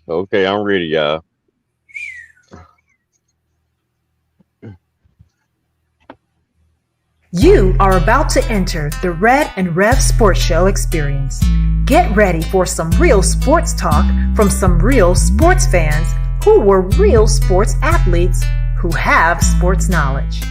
Okay, I'm ready, y'all. You are about to enter the Red and Rev Sports Show experience. Get ready for some real sports talk from some real sports fans who were real sports athletes who have sports knowledge.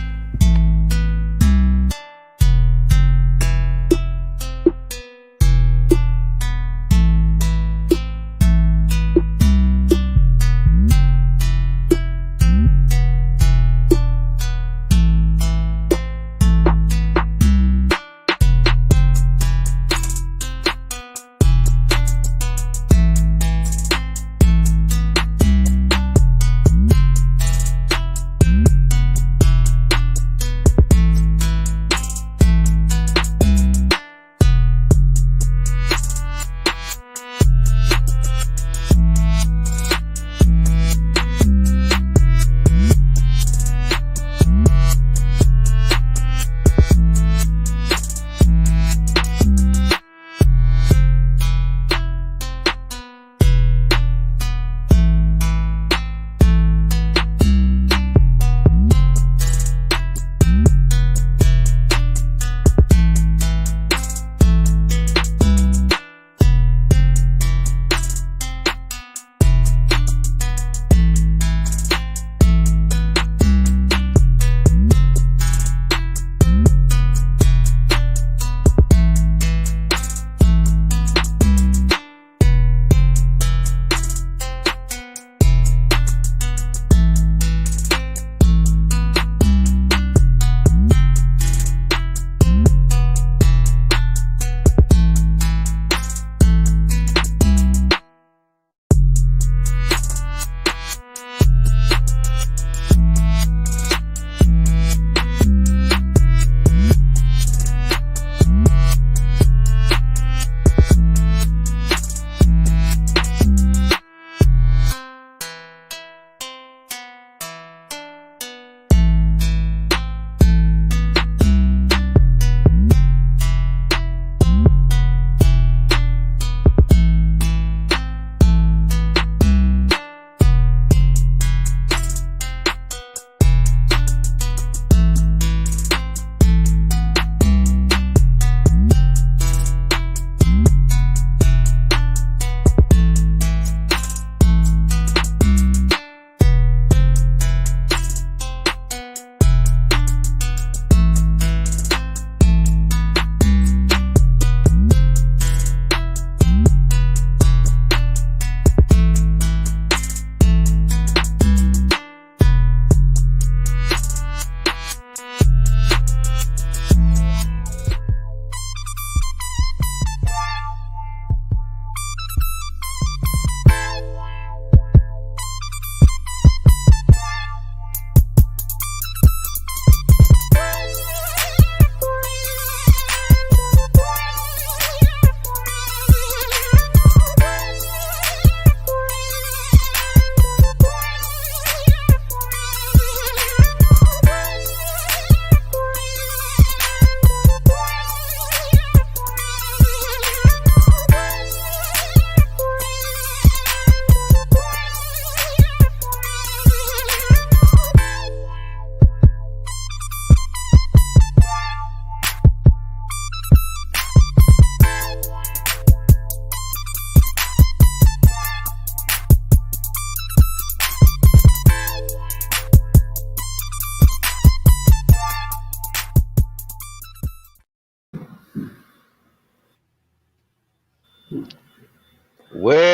Well.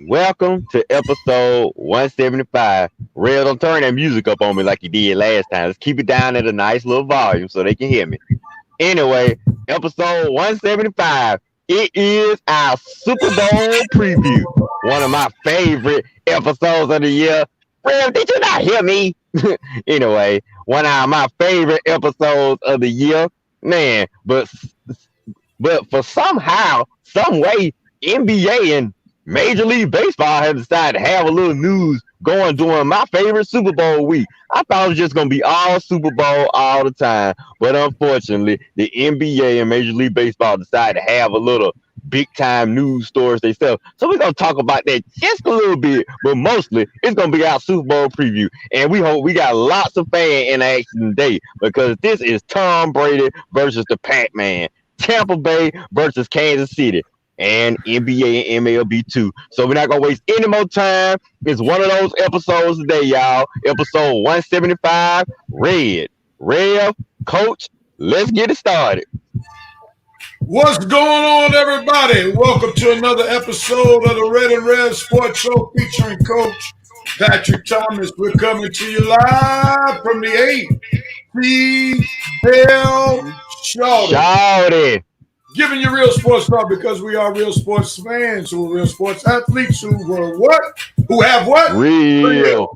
Welcome to episode 175. Real, don't turn that music up on me like you did last time. Let's keep it down at a nice little volume so they can hear me. Anyway, episode 175. It is our Super Bowl preview. One of my favorite episodes of the year. Real, did you not hear me? Anyway, one of my favorite episodes of the year. Man, but for somehow, some way, NBA and Major League Baseball have decided to have a little news going during my favorite Super Bowl week. I thought it was just gonna be all Super Bowl all the time, but unfortunately, the NBA and Major League Baseball decided to have a little big time news stories themselves. So we're gonna talk about that just a little bit, but mostly it's gonna be our Super Bowl preview. And we hope we got lots of fan interaction today because this is Tom Brady versus the Pac-Man, Tampa Bay versus Kansas City, and NBA and MLB too. So we're not gonna waste any more time. It's one of those episodes today, y'all. Episode 175, Red Rev Coach. Let's get it started. What's going on, everybody? Welcome to another episode of the Red Rev Sports Show featuring Coach Patrick Thomas. We're coming to you live from the ATL Shout. Giving you real sports talk because we are real sports fans who are real sports athletes who were what? Who have what? Real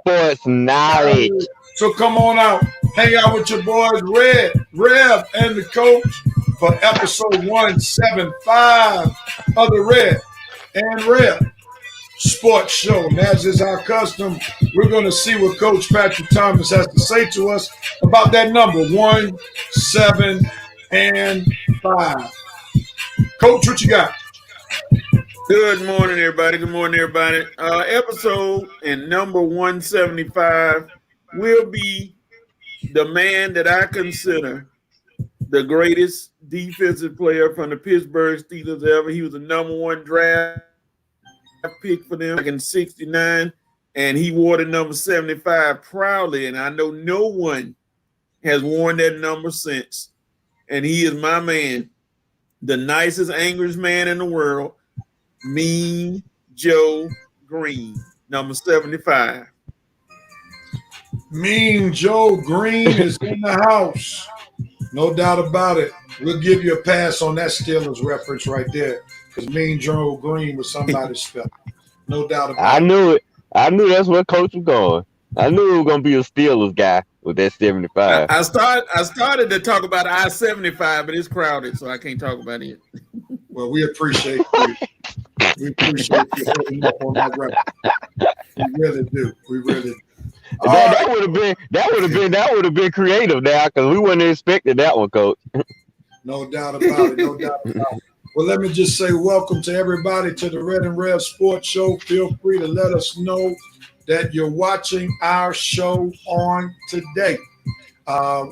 sports knowledge. So come on out. Hang out with your boys, Red, Rev, and the coach for episode 175 of the Red and Rev Sports Show. And as is our custom, we're going to see what Coach Patrick Thomas has to say to us about that number, 175. Coach, what you got? Good morning, everybody. Good morning, everybody. Episode and number 175 will be the man that I consider the greatest defensive player from the Pittsburgh Steelers ever. He was the number one draft pick for them back in '69, and he wore the number 75 proudly, and I know no one has worn that number since. And he is my man, the nicest, angriest man in the world, Mean Joe Green, number 75. Mean Joe Green is in the house. No doubt about it. We'll give you a pass on that Steelers reference right there because Mean Joe Green was somebody's spell. No doubt about it. I knew it. I knew that's where Coach was going. I knew he was going to be a Steelers guy with that 75. I started to talk about I-75, but it's crowded, so I can't talk about it. Well, we appreciate you. We appreciate you holding up on that reference. We really do. We really do. That would have been creative now because we wouldn't have expected that one, Coach. No doubt about it. No doubt about it. Well, let me just say welcome to everybody to the Red and Rev Sports Show. Feel free to let us know that you're watching our show on today.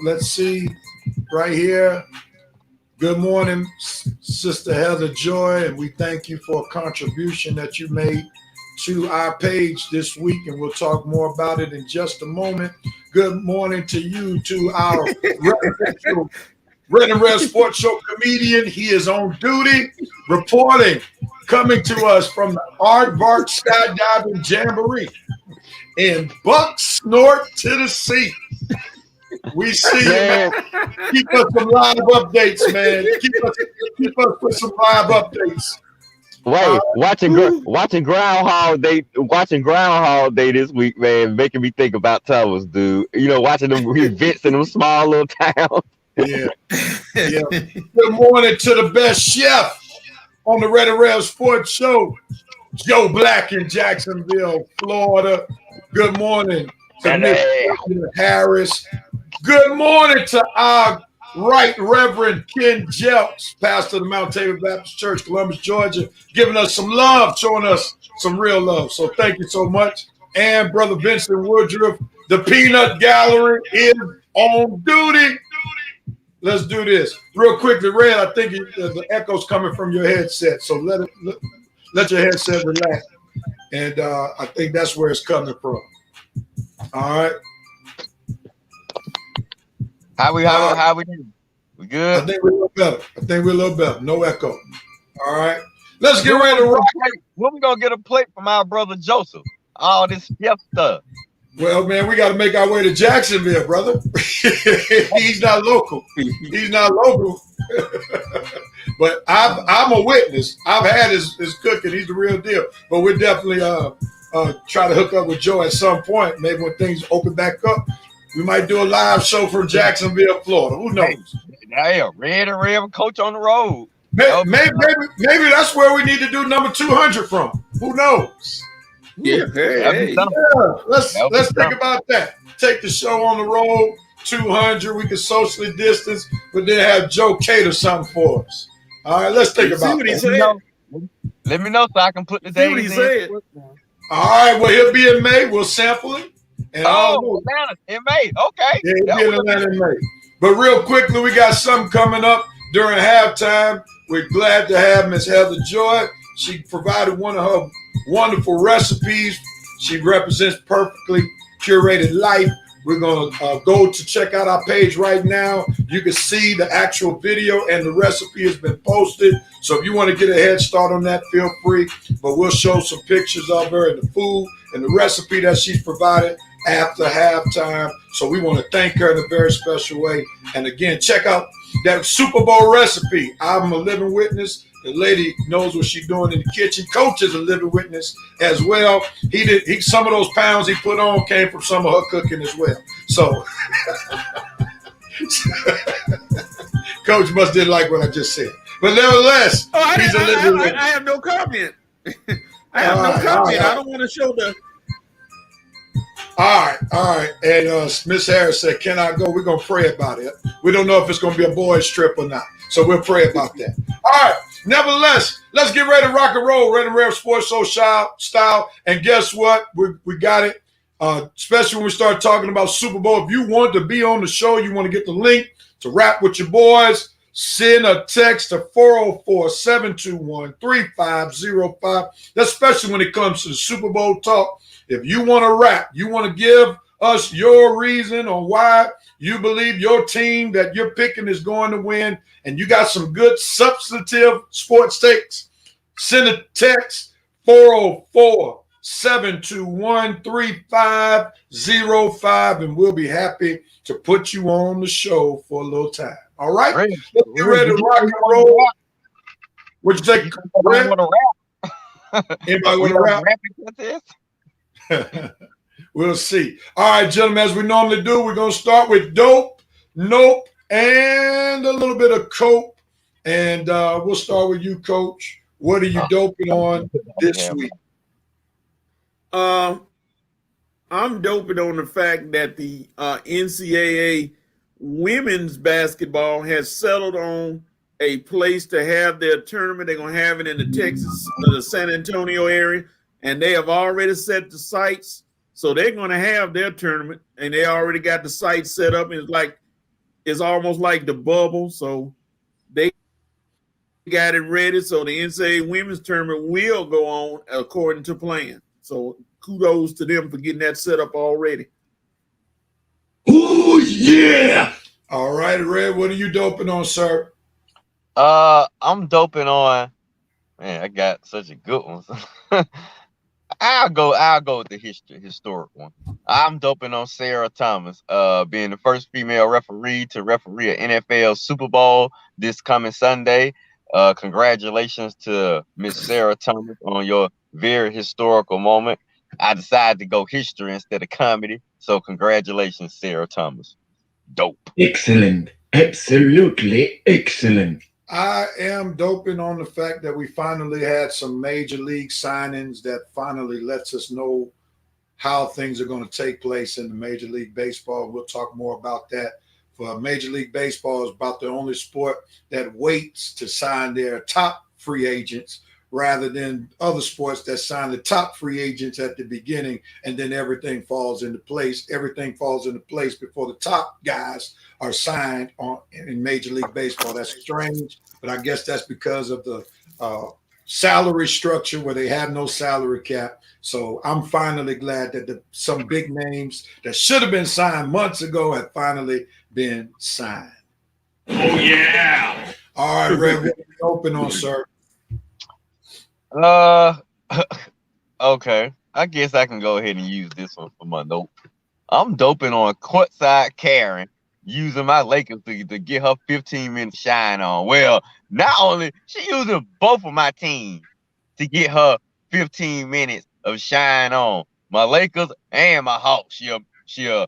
Let's see right here. Good morning, Sister Heather Joy, and we thank you for a contribution that you made to our page this week, and we'll talk more about it in just a moment. Good morning to you, to our Red and Rev Sports Show comedian. He is on duty, reporting, coming to us from the Aardvark Skydiving Jamboree in Bucksnort, Tennessee. We see you, man. Keep us some live updates, man. Keep us with some live updates. Wait, watching Groundhog Day this week, man, making me think about Thomas, dude. You know, watching them events in them small little towns. Yeah. Good morning to the best chef on the Red and Rev Sports Show, Joe Black in Jacksonville, Florida. Good morning to Miss Harris. Good morning to our Right Reverend Ken Jelks, pastor of the Mount Tabor Baptist Church, Columbus, Georgia, giving us some love, showing us some real love. So thank you so much. And Brother Vincent Woodruff, the Peanut Gallery is on duty. Let's do this. Real quickly, Red, I think the echo's coming from your headset. So let your headset relax. And I think that's where it's coming from. All right. How we doing? We good? I think we're a little better. No echo. All right. Let's get ready to rock. When we gonna get a plate from our brother Joseph? All this chef stuff. Well, man, we got to make our way to Jacksonville, brother. He's not local. But I'm a witness. I've had his cooking. He's the real deal. But we're definitely try to hook up with Joe at some point. Maybe when things open back up, we might do a live show from Jacksonville, Florida. Who knows? Hey, Red and Rev Coach on the road. Maybe that's where we need to do number 200 from. Who knows? Yeah, let's think about that. Take the show on the road, 200. We can socially distance, but then have Joe cater something for us. All right, let's think You see about what he that. said? Let me know so I can put the See what he days in. said? All right, well, he'll be in May. We'll sample it. And I don't know. Atlanta in May. Okay. Yeah, he'll be in Atlanta in May. But real quickly, we got something coming up during halftime. We're glad to have Miss Heather Joy. She provided one of her wonderful recipes. She represents perfectly curated life. We're going to go to check out our page right now. You can see the actual video and the recipe has been posted. So if you want to get a head start on that, feel free. But we'll show some pictures of her and the food and the recipe that she's provided after halftime. So we want to thank her in a very special way. And again, check out that Super Bowl recipe. I'm a living witness. The lady knows what she's doing in the kitchen. Coach is a living witness as well. Some of those pounds he put on came from some of her cooking as well. So Coach must didn't like what I just said. But nevertheless, he's a living witness. I have no comment. I have no comment. I don't want to show the. All right. And Miss Harris said, "Can I go?" We're gonna pray about it. We don't know if it's gonna be a boys' trip or not, so we'll pray about that. All right. Nevertheless, let's get ready to rock and roll, Red Rev Sports Show style. And guess what? We got it. Especially when we start talking about Super Bowl. If you want to be on the show, you want to get the link to rap with your boys, send a text to 404-721-3505. That's especially when it comes to the Super Bowl talk. If you want to rap, you want to give us your reason on why you believe your team that you're picking is going to win, and you got some good substantive sports takes, send a text 404-721-3505, and we'll be happy to put you on the show for a little time. All right? Let's get ready to rock and roll. What you think? Anybody want to rap? Anybody want to rap? We'll see. All right, gentlemen, as we normally do, we're going to start with dope, nope, and a little bit of cope. And we'll start with you, Coach. What are you doping on this week? I'm doping on the fact that the NCAA women's basketball has settled on a place to have their tournament. They're going to have it in the San Antonio area, and they have already set the sites. So they're going to have their tournament, and they already got the site set up. And it's almost like the bubble. So they got it ready. So the NCAA women's tournament will go on according to plan. So kudos to them for getting that set up already. Oh, yeah. All right, Red, what are you doping on, sir? I'm doping on, man, I got such a good one. I'll go with the historic one. I'm doping on Sarah Thomas, being the first female referee to referee an NFL Super Bowl this coming Sunday. Congratulations to Miss Sarah Thomas on your very historical moment. I decided to go history instead of comedy, so congratulations, Sarah Thomas. Dope. Excellent. Absolutely excellent. I am doping on the fact that we finally had some major league signings that finally lets us know how things are going to take place in the Major League Baseball. We'll talk more about that. For Major League Baseball is about the only sport that waits to sign their top free agents rather than other sports that sign the top free agents at the beginning and then everything falls into place. Everything falls into place before the top guys are signed in Major League Baseball. That's strange, but I guess that's because of the salary structure where they have no salary cap. So I'm finally glad that some big names that should have been signed months ago have finally been signed. Oh, yeah. All right, Red, what are you open on, sir? Okay. I guess I can go ahead and use this one for my dope. I'm doping on courtside Karen, using my Lakers to get her 15-minute shine on. Well, not only she using both of my teams to get her 15 minutes of shine on. My Lakers and my Hawks. She a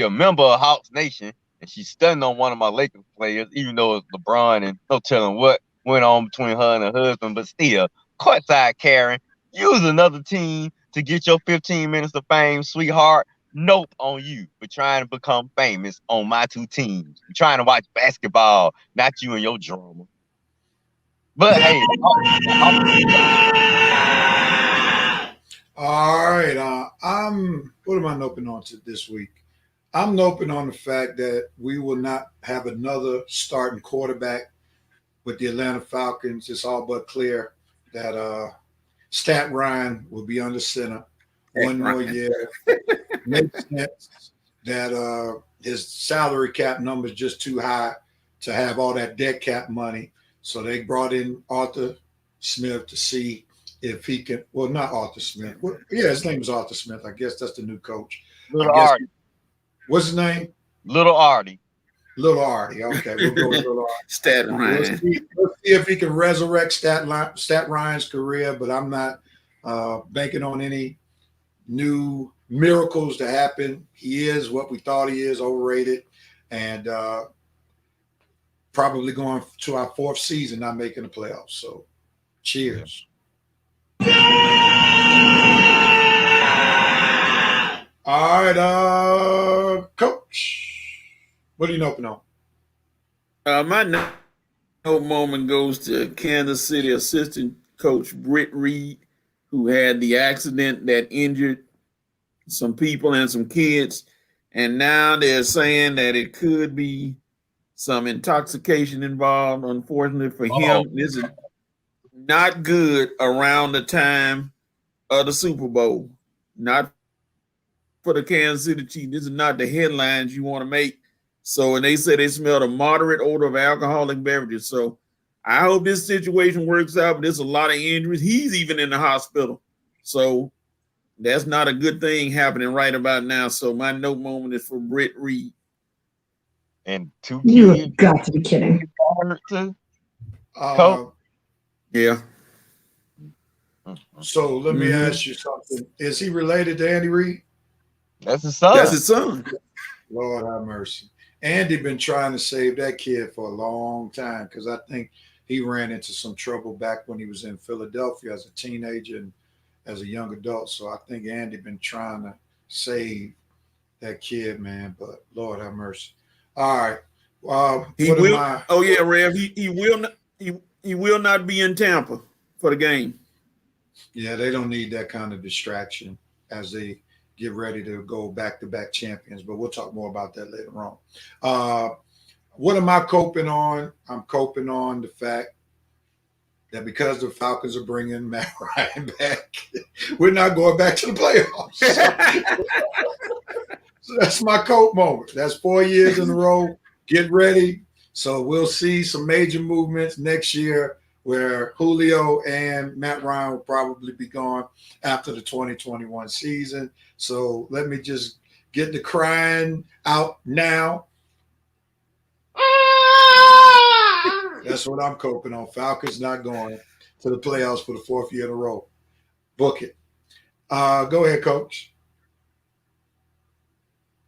member of Hawks Nation, and she's stunned on one of my Lakers players, even though it's LeBron and no telling what went on between her and her husband, but still. Courtside Karen, use another team to get your 15 minutes of fame, sweetheart. Nope on you for trying to become famous on my two teams. I'm trying to watch basketball, not you and your drama. But hey, All right. What am I noping on to this week? I'm noping on the fact that we will not have another starting quarterback with the Atlanta Falcons. It's all but clear that Stat Ryan will be under center one more year. Makes sense that his salary cap number is just too high to have all that dead cap money. So they brought in Arthur Smith to see if he can. Well, not Arthur Smith. Well, yeah, his name is Arthur Smith. I guess that's the new coach. Little I guess. Artie. What's his name? Little Artie. Little Artie. Okay, we'll go with Little Artie. Stat Ryan. We'll see if he can resurrect Stat Ryan's career, but I'm not banking on any new miracles to happen. He is what we thought he is, overrated, and probably going to our fourth season, not making the playoffs. So, cheers. All right, Coach, what are you noping on? My note moment goes to Kansas City assistant coach Britt Reed, who had the accident that injured some people and some kids. And now they're saying that it could be some intoxication involved. Unfortunately for him, this is not good around the time of the Super Bowl. Not for the Kansas City Chiefs. This is not the headlines you want to make. So, and they said they smelled a moderate odor of alcoholic beverages. So I hope this situation works out, but there's a lot of injuries. He's even in the hospital. So that's not a good thing happening right about now. So my note moment is for Britt Reed. And two You kids. have got to be kidding. Too. Yeah. So let me ask you something. Is he related to Andy Reid? That's his son. That's his son. Lord have mercy. Andy been trying to save that kid for a long time because I think he ran into some trouble back when he was in Philadelphia as a teenager and as a young adult. So I think Andy been trying to save that kid, man. But Lord have mercy. All right. He will. Oh yeah, Rev. He will not. He will not be in Tampa for the game. Yeah, they don't need that kind of distraction as they get ready to go back-to-back champions. But we'll talk more about that later on. What am I coping on? I'm coping on the fact that because the Falcons are bringing Matt Ryan back, we're not going back to the playoffs. So that's my cope moment. That's 4 years in a row. Get ready. So we'll see some major movements next year where Julio and Matt Ryan will probably be gone after the 2021 season. So let me just get the crying out now. That's what I'm coping on. Falcons not going to the playoffs for the fourth year in a row. Book it. Go ahead, Coach.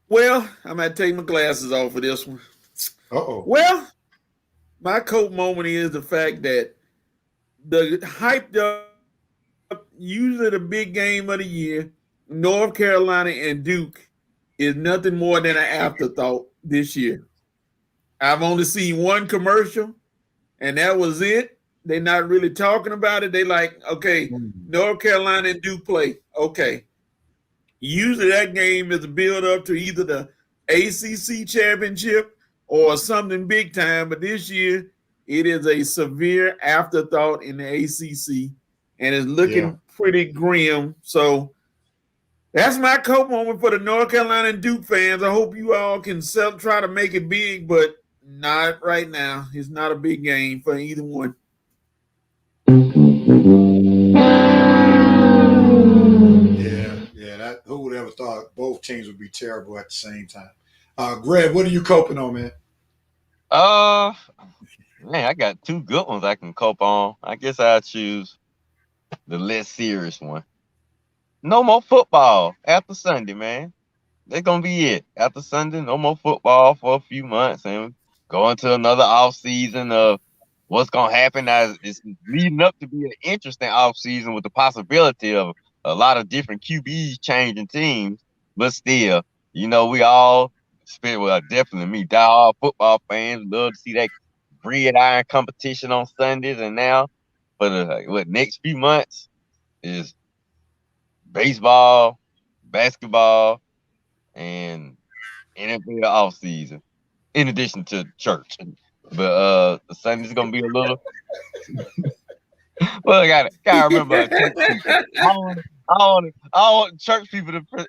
Well, I might take my glasses off for this one. Uh-oh. Well, my cope moment is the fact that the hyped up, usually the big game of the year, North Carolina and Duke, is nothing more than an afterthought this year. I've only seen one commercial, and that was it. They're not really talking about it. They like, okay, North Carolina and Duke play. Okay. Usually that game is a build-up to either the ACC championship or something big time, but this year it is a severe afterthought in the ACC, and it's looking pretty grim. So that's my cope moment for the North Carolina and Duke fans. I hope you all can try to make it big, but not right now. It's not a big game for either one. Yeah. Who would ever thought both teams would be terrible at the same time? Greg, what are you coping on, man? Man, I got two good ones I can cope on. I guess I'll choose the less serious one. No more football after Sunday, man. That's gonna be it. After Sunday, no more football for a few months, and go into another off season of what's gonna happen. As it's leading up to be an interesting off season with the possibility of a lot of different QBs changing teams. But still, we all, well, definitely me, die-hard football fans, love to see that gridiron competition on Sundays, and now for the next few months is baseball, basketball, and NFL off season, in addition to church. But the Sunday's gonna be a little. Well, I gotta remember church people. I don't want church people to pretend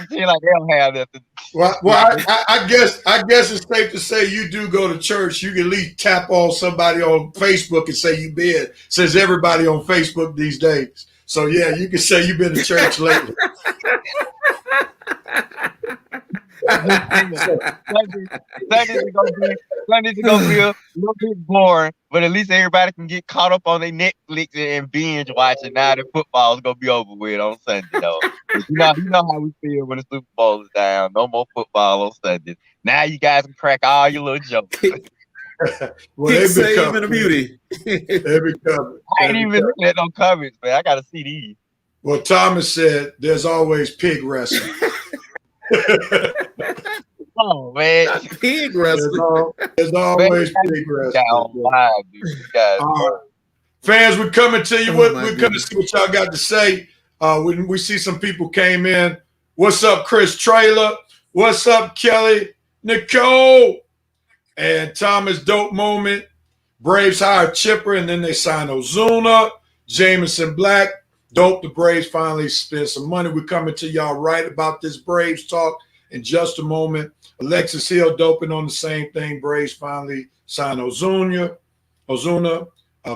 like they don't have nothing. Well, I guess it's safe to say you do go to church. You can at least tap on somebody on Facebook and say you been, since everybody on Facebook these days. So yeah, you can say you've been to church lately. Sundays are gonna be a little bit boring, but at least everybody can get caught up on their Netflix and binge watching. Now that football is gonna be over with on Sunday, though. You know how we feel when the Super Bowl is down. No more football on Sundays. Now you guys can crack all your little jokes. Well, Keep saving the beauty. They be coming. I ain't even looking at no comments, man. I gotta see these. Well, Thomas said there's always pig wrestling. Oh man, Pig wrestling. There's always pig wrestling. Fans, we're coming to you. We're coming to see what y'all got to say. When we see some people came in. What's up, Chris Trailer? What's up, Kelly? Nicole? And Thomas, dope moment. Braves hired Chipper, and then they signed Ozuna. Jameson Black. Dope, the Braves finally spent some money. We're coming to y'all right about this Braves talk in just a moment. Alexis Hill doping on the same thing. Braves finally signed Ozuna,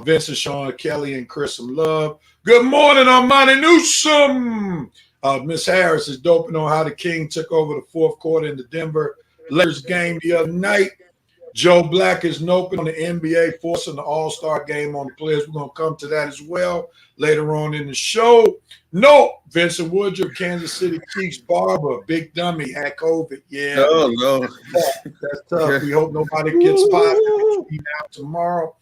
Vincent, Sean Kelly, and Chris some love. Good morning, Armani Newsome. Miss Harris is doping on how the King took over the fourth quarter in the Denver Lakers game the other night. Joe Black is noping on the NBA, forcing the All-Star game on the players. We're going to come to that as well later on in the show. No, Vincent Woodruff, Kansas City Chiefs barber, big dummy, had COVID. Yeah. Oh, no. That's tough. We hope nobody gets positive between now and tomorrow.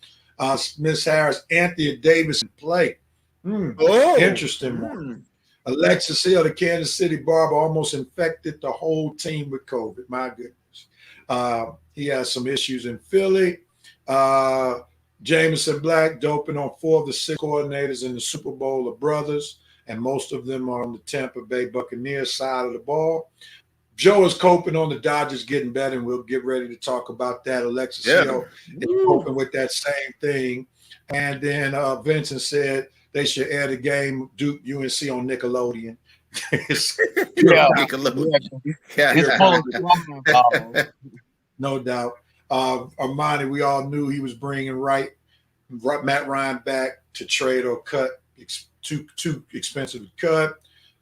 Miss Harris, Anthony Davis in play. Interesting one. Alexis Hill, the Kansas City barber, almost infected the whole team with COVID. My goodness. He has some issues in Philly. Jameson Black doping on 4 of the 6 coordinators in the Super Bowl of brothers, and most of them are on the Tampa Bay Buccaneers side of the ball. Joe is coping on the Dodgers getting better, and we'll get ready to talk about that. Alexis Hill is coping with that same thing. And then Vincent said they should air the game Duke UNC on Nickelodeon. No doubt. Armani, we all knew he was bringing Matt Ryan back to trade or cut. Too expensive to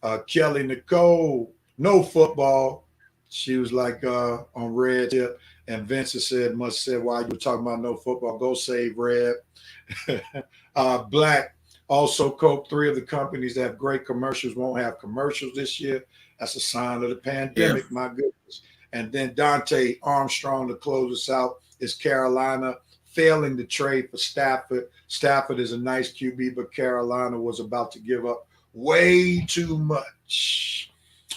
cut. Kelly Nicole, no football. She was like on Red Tip. And Vincent must have said, while you were talking about no football, go save Red. Black also coped 3 of the companies that have great commercials won't have commercials this year. That's a sign of the pandemic, my goodness. And then Dante Armstrong to close us out is Carolina failing to trade for Stafford. Stafford is a nice QB, but Carolina was about to give up way too much.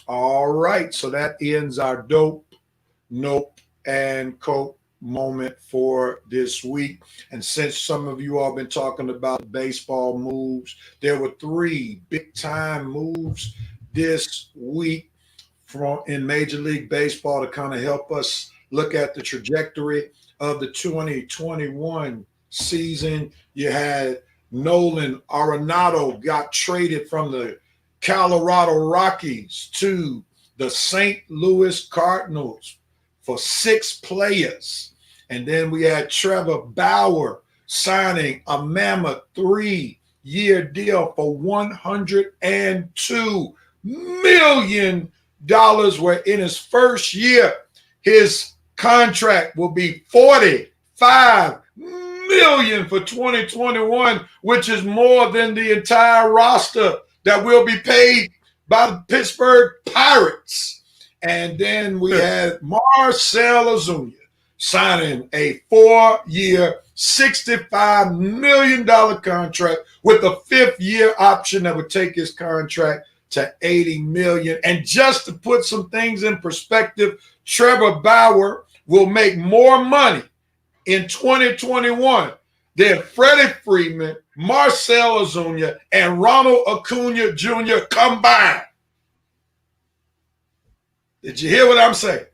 All right, so that ends our dope, nope, and cope moment for this week. And since some of you all been talking about baseball moves, there were 3 big-time moves this week in Major League Baseball to kind of help us look at the trajectory of the 2021 season. You had Nolan Arenado got traded from the Colorado Rockies to the St. Louis Cardinals for 6 players. And then we had Trevor Bauer signing a mammoth 3-year deal for $102 million. Where in his first year, his contract will be $45 million for 2021, which is more than the entire roster that will be paid by the Pittsburgh Pirates. And then we had Marcell Ozuna signing a 4-year, $65 million contract with a 5th-year option that would take his contract to $80 million. And just to put some things in perspective, Trevor Bauer will make more money in 2021 than Freddie Freeman, Marcell Ozuna, and Ronald Acuna Jr. combined. Did you hear what I'm saying?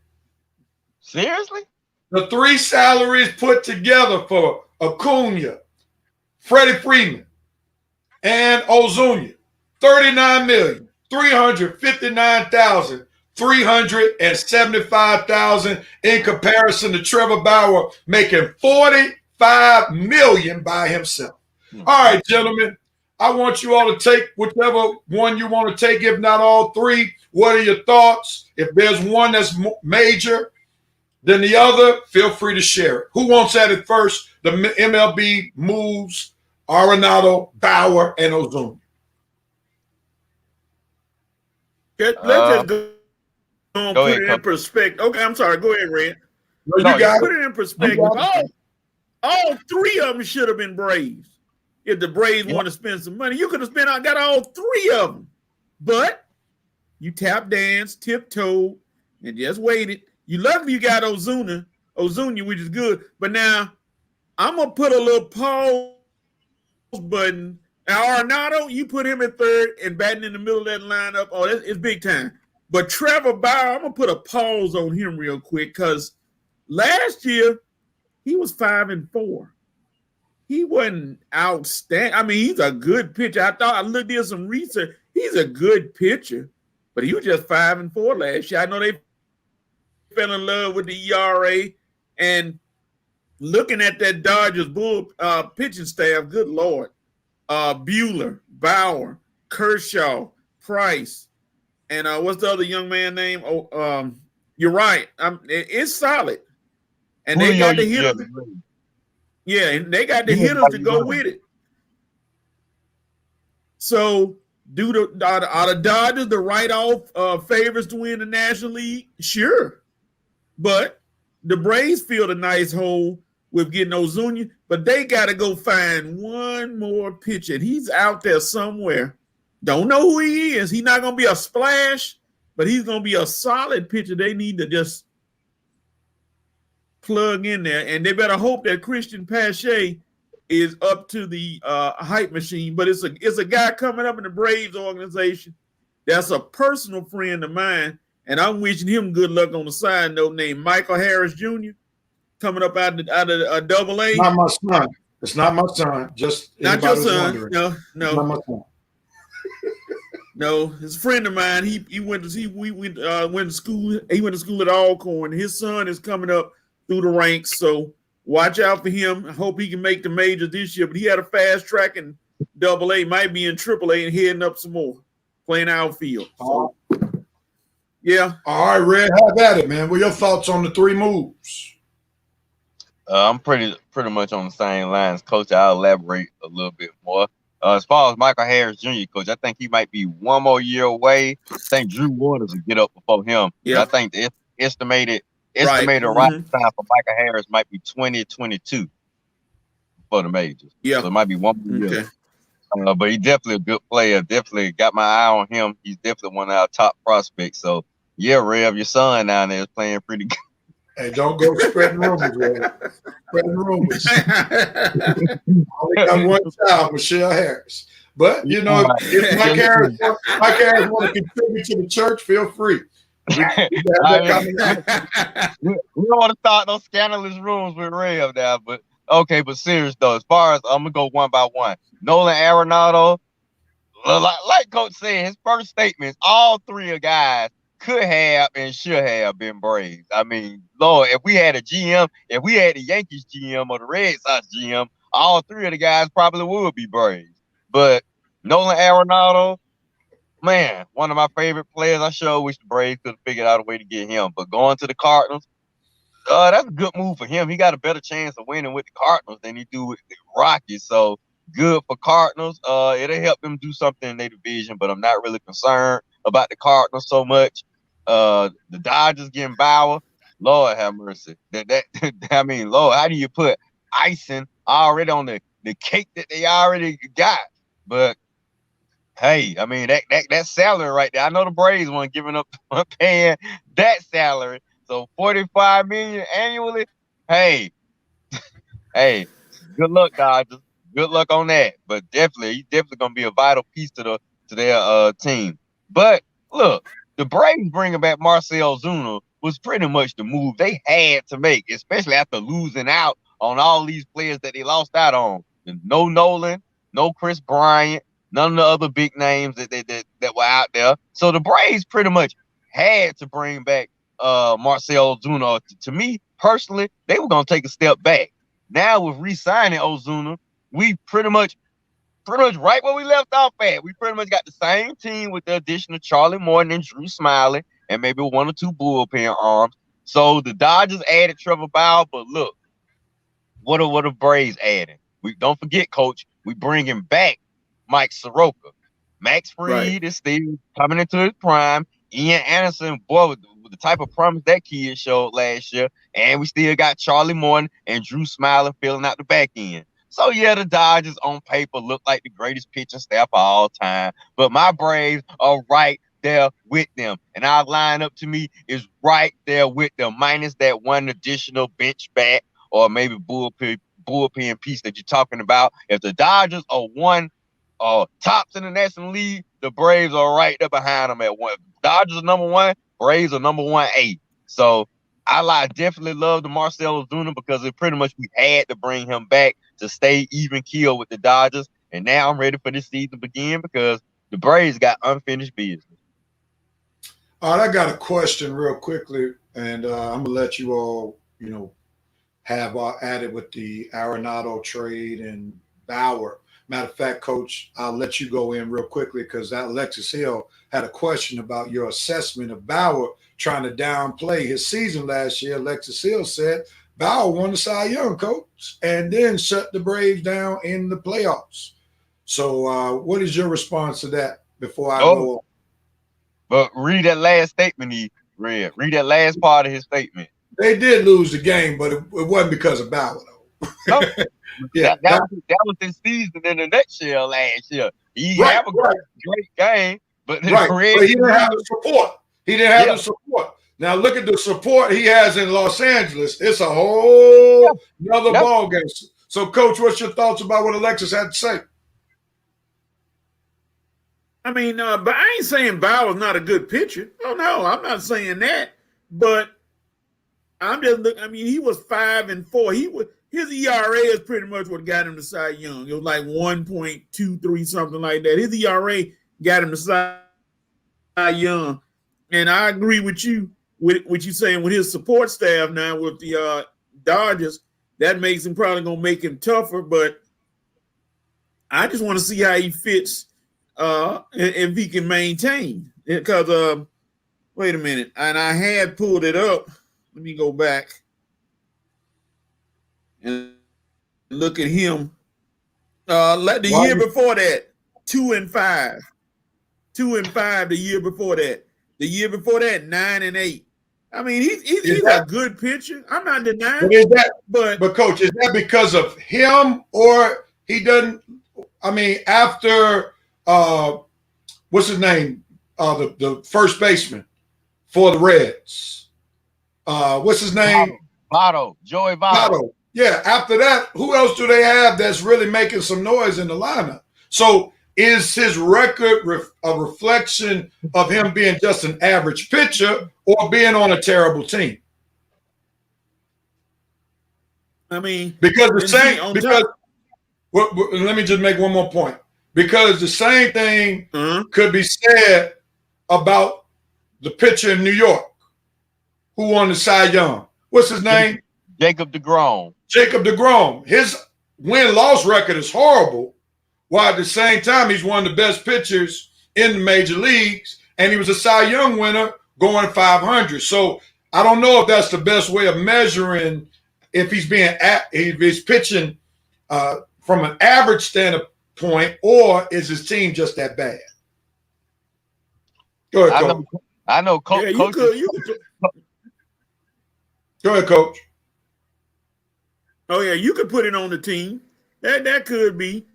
Seriously? The three salaries put together for Acuna, Freddie Freeman, and Ozuna, $39,359,375 in comparison to Trevor Bauer making $45 million by himself. All right, gentlemen, I want you all to take whichever one you want to take, if not all three. What are your thoughts? If there's one that's major than the other, feel free to share it. Who wants at it first? The MLB moves Arenado, Bauer, and Ozuna. Let's just go put it in perspective. Okay, I'm sorry. Go ahead, Red. No, you got put it in perspective. All three of them should have been Braves. If the Braves want to spend some money, you could have got all three of them. But you tap dance, tiptoe, and just waited. You luckily you got Ozuna, which is good. But now I'm gonna put a little pause button. Now Arenado, you put him at third and batting in the middle of that lineup. Oh, it's big time. But Trevor Bauer, I'm gonna put a pause on him real quick because last year he was 5-4. He wasn't outstanding. I mean, he's a good pitcher. I did some research. He's a good pitcher, but he was just 5-4 last year. I know they fell in love with the ERA, and looking at that Dodgers pitching staff, good Lord. Buehler, Bauer, Kershaw, Price, and what's the other young man name? You're right. It's solid. And they got the hitters. Yeah, and they got the hitters to go with it. So, are the Dodgers the write-off favorites to win the National League? Sure. But the Braves filled a nice hole with getting Ozuna, but they got to go find one more pitcher. He's out there somewhere. Don't know who he is. He's not going to be a splash, but he's going to be a solid pitcher. They need to just plug in there, and they better hope that Christian Pache is up to the hype machine. But it's a guy coming up in the Braves organization that's a personal friend of mine, and I'm wishing him good luck on the side note, named Michael Harris Jr., coming up out of Double-A. Not my son. It's not my son. Just not your son. Wondering. No. Not my son. No, it's a friend of mine. He went to school. He went to school at Alcorn. His son is coming up through the ranks, so watch out for him. I hope he can make the majors this year. But he had a fast track in Double-A, might be in Triple-A and heading up some more, playing outfield. So, yeah. All right, Red, have at it, man. What are your thoughts on the three moves? I'm pretty much on the same lines, Coach. I'll elaborate a little bit more. As far as Michael Harris Jr., Coach, I think he might be one more year away. I think Drew Waters will get up before him. Yeah. I think the estimated right time for Michael Harris might be 2022 for the majors. Yeah. So it might be one more year. Okay. But he's definitely a good player. Definitely got my eye on him. He's definitely one of our top prospects. So, yeah, Rev, your son down there is playing pretty good. Hey, don't go spreading rumors, man. Spreading rumors. I only got one child, Michelle Harris. But, if Mike Harris want to contribute to the church, feel free. We don't want to start those scandalous rumors with Rev now, but okay, but serious though, as far as I'm going to go one by one. Nolan Arenado, like Coach said, his first statements, all three of guys could have and should have been Braves. I mean, Lord, if we had a GM, if we had the Yankees GM or the Red Sox GM, all three of the guys probably would be Braves. But Nolan Arenado, man, one of my favorite players. I sure wish the Braves could have figured out a way to get him. But going to the Cardinals, that's a good move for him. He got a better chance of winning with the Cardinals than he do with the Rockies. So good for Cardinals. It'll help them do something in their division, but I'm not really concerned about the Cardinals so much. The Dodgers getting Bauer, Lord have mercy. I mean, Lord, how do you put icing already on the cake that they already got? But hey, I mean that salary right there. I know the Braves weren't giving up paying that salary. So $45 million annually. Hey, Hey, good luck, Dodgers. Good luck on that. But he's definitely gonna be a vital piece to their team. But look, the Braves bringing back Marcell Ozuna was pretty much the move they had to make, especially after losing out on all these players that they lost out on. No Nolan, no Chris Bryant, none of the other big names that were out there. So the Braves pretty much had to bring back Marcell Ozuna. To me personally, they were gonna take a step back. Now with re-signing Ozuna, we pretty much right where we left off at. We pretty much got the same team with the addition of Charlie Morton and Drew Smiley and maybe one or two bullpen arms. So the Dodgers added Trevor Bauer, but look, what are Braves adding? We don't forget, Coach, we bringing back Mike Soroka. Max Fried is still coming into his prime. Ian Anderson, boy, with the type of promise that kid showed last year, and we still got Charlie Morton and Drew Smiley filling out the back end. So yeah, the Dodgers on paper look like the greatest pitching staff of all time, but my Braves are right there with them, and our lineup to me is right there with them, minus that one additional bench bat or maybe bullpen piece that you're talking about. If the Dodgers are one tops in the National League, the Braves are right there behind them at one. Dodgers are number one, Braves are number 1A. So I definitely love the Marcell Ozuna because it pretty much we had to bring him back to stay even keel with the Dodgers. And now I'm ready for this season to begin because the Braves got unfinished business. All right, I got a question real quickly, and I'm gonna let you all, have at it with the Arenado trade and Bauer. Matter of fact, Coach, I'll let you go in real quickly because Alexis Hill had a question about your assessment of Bauer trying to downplay his season last year. Alexis Hill said Bauer won the Cy Young, Coach, and then shut the Braves down in the playoffs. So what is your response to that before I go on? But read that last statement he read. Read that last part of his statement. They did lose the game, but it wasn't because of Bauer, though. No. Yeah, that was his season in the nutshell last year. He had a great game, but but he didn't have the support. He didn't have the support. Now look at the support he has in Los Angeles. It's a whole another ball game. So, Coach, what's your thoughts about what Alexis had to say? I mean, but I ain't saying Bauer's not a good pitcher. Oh no, I'm not saying that. But I'm just looking. I mean, he was 5-4. His ERA is pretty much what got him to Cy Young. It was like 1.23, something like that. His ERA got him to Cy Young. And I agree with you, with what you saying with his support staff now with the Dodgers. That makes him probably going to make him tougher. But I just want to see how he fits if he can maintain. Because, wait a minute. And I had pulled it up. Let me go back and look at him. The year before that, 2-5. 2-5 the year before that. The year before that, 9-8. I mean, he's a good pitcher. I'm not denying. But Coach, is that because of him or he doesn't? I mean, after what's his name? The first baseman for the Reds. What's his name? Joey Votto. Yeah, after that, who else do they have that's really making some noise in the lineup? So is his record a reflection of him being just an average pitcher or being on a terrible team? I mean, let me just make one more point. Because the same thing could be said about the pitcher in New York who won the Cy Young. What's his name? Jacob deGrom. His win-loss record is horrible, while at the same time he's one of the best pitchers in the major leagues, and he was a Cy Young winner going 500. So I don't know if that's the best way of measuring if he's pitching from an average standpoint, or is his team just that bad? Go ahead, Coach. I know, Coach. Yeah, Go ahead, Coach. Oh yeah, you could put it on the team. That could be.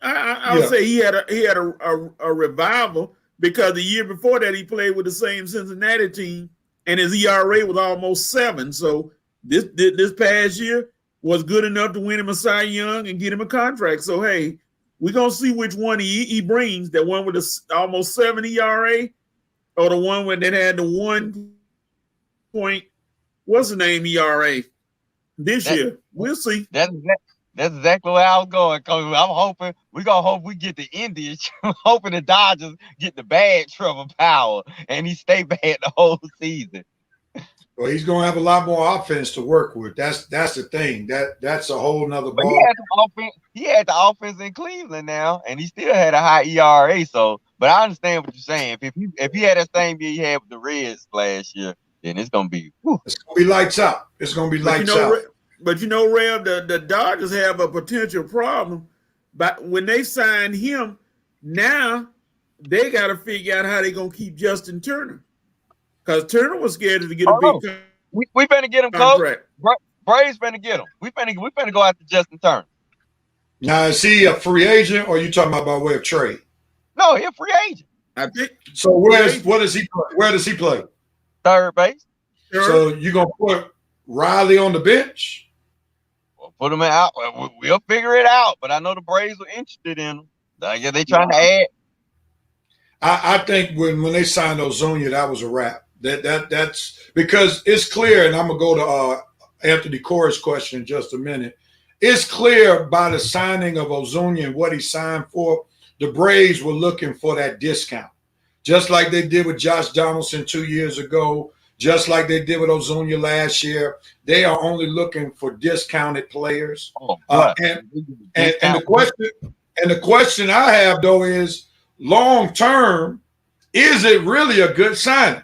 I would say he had a revival because the year before that he played with the same Cincinnati team and his ERA was almost 7. So this past year was good enough to win him a Cy Young and get him a contract. So, hey, we're going to see which one he brings, that one with the almost 7 ERA or the one that had the 1 point, what's the name, ERA this year. We'll see. That's exactly where I was going, Coach. I'm hoping we're gonna hope we get the Indians. I'm hoping the Dodgers get the bad Trevor Power and he stay bad the whole season. Well, he's gonna have a lot more offense to work with. That's the thing. That's a whole nother But ball. he had the offense in Cleveland now, and he still had a high ERA. So, but I understand what you're saying. If he had that same year he had with the Reds last year, then it's gonna be. Whew. It's gonna be lights out. It's gonna be lights out. But Rev, the Dodgers have a potential problem. But when they signed him, now they got to figure out how they're gonna keep Justin Turner, because Turner was scared to get a big. We better get him, Coach. Braves better get him. We better go after Justin Turner. Now, is he a free agent, or are you talking about by way of trade? No, he's a free agent. I think so. Where does he play? Where does he play? Third base. So you gonna put Riley on the bench? We'll put him out. We'll figure it out. But I know the Braves were interested in him. I guess they trying to add. I think when they signed Ozuna, that was a wrap. That's because it's clear, and I'm gonna go to Anthony Corey's question in just a minute. It's clear by the signing of Ozuna and what he signed for, the Braves were looking for that discount, just like they did with Josh Donaldson 2 years ago, just like they did with Ozuna last year. They are only looking for discounted players. And the question I have though is, long term, is it really a good signing?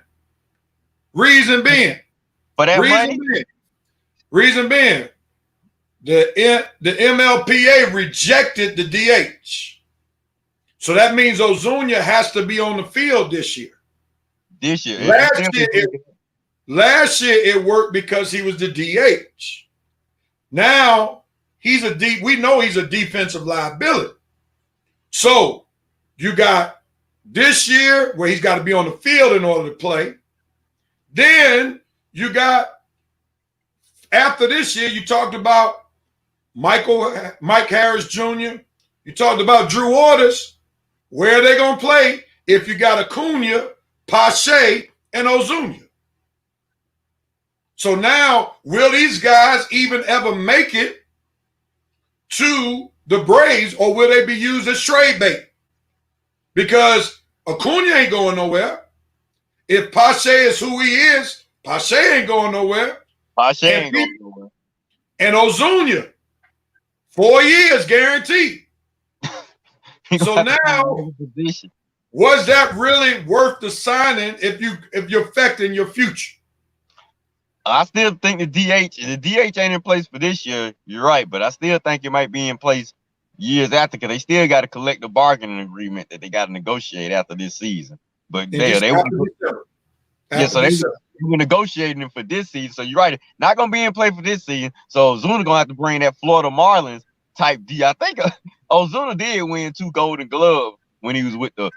Reason being, reason being, the MLPA rejected the DH, so that means Ozuna has to be on the field this year. Last year it worked because he was the DH. Now we know he's a defensive liability. So you got this year where he's got to be on the field in order to play. Then you got, after this year, you talked about Mike Harris Jr. You talked about Drew Waters. Where are they going to play if you got Acuna, Pache, and Ozuna? So now, will these guys even ever make it to the Braves, or will they be used as trade bait? Because Acuna ain't going nowhere. If Pache is who he is, Pache ain't going nowhere. And Ozuna, 4 years guaranteed. So now, was that really worth the signing if you're affecting your future? I still think the DH ain't in place for this year. You're right, but I still think it might be in place years after, because they still got a collective bargaining agreement that they got to negotiate after this season. But they were negotiating it for this season. So you're right, not gonna be in play for this season. So Ozuna gonna have to bring that Florida Marlins type D. I think Ozuna did win 2 golden gloves when he was with the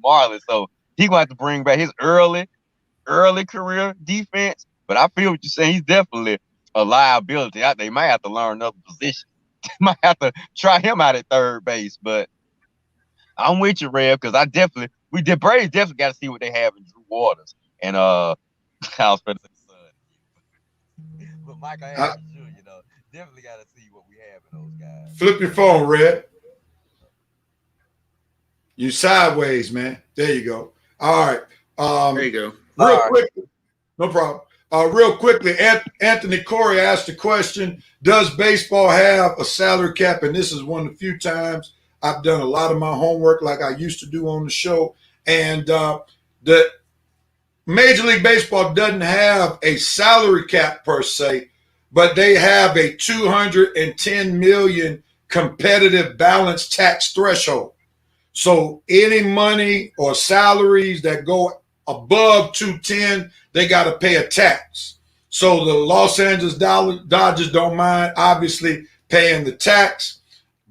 Marlins. So he gonna have to bring back his early career defense. But I feel what you're saying. He's definitely a liability. They might have to learn another position. They might have to try him out at third base. But I'm with you, Rev, because the Braves definitely got to see what they have in Drew Waters and Kyle's son. But Michael Harris Jr., definitely got to see what we have in those guys. Flip your phone, Red. You sideways, man. There you go. All right. There you go. Quickly, no problem. Real quickly, Anthony Corey asked the question, does baseball have a salary cap? And this is one of the few times I've done a lot of my homework like I used to do on the show. And the Major League Baseball doesn't have a salary cap per se, but they have a $210 million competitive balance tax threshold. So any money or salaries that go above 210, they got to pay a tax. So the Los Angeles Dodgers don't mind, obviously, paying the tax.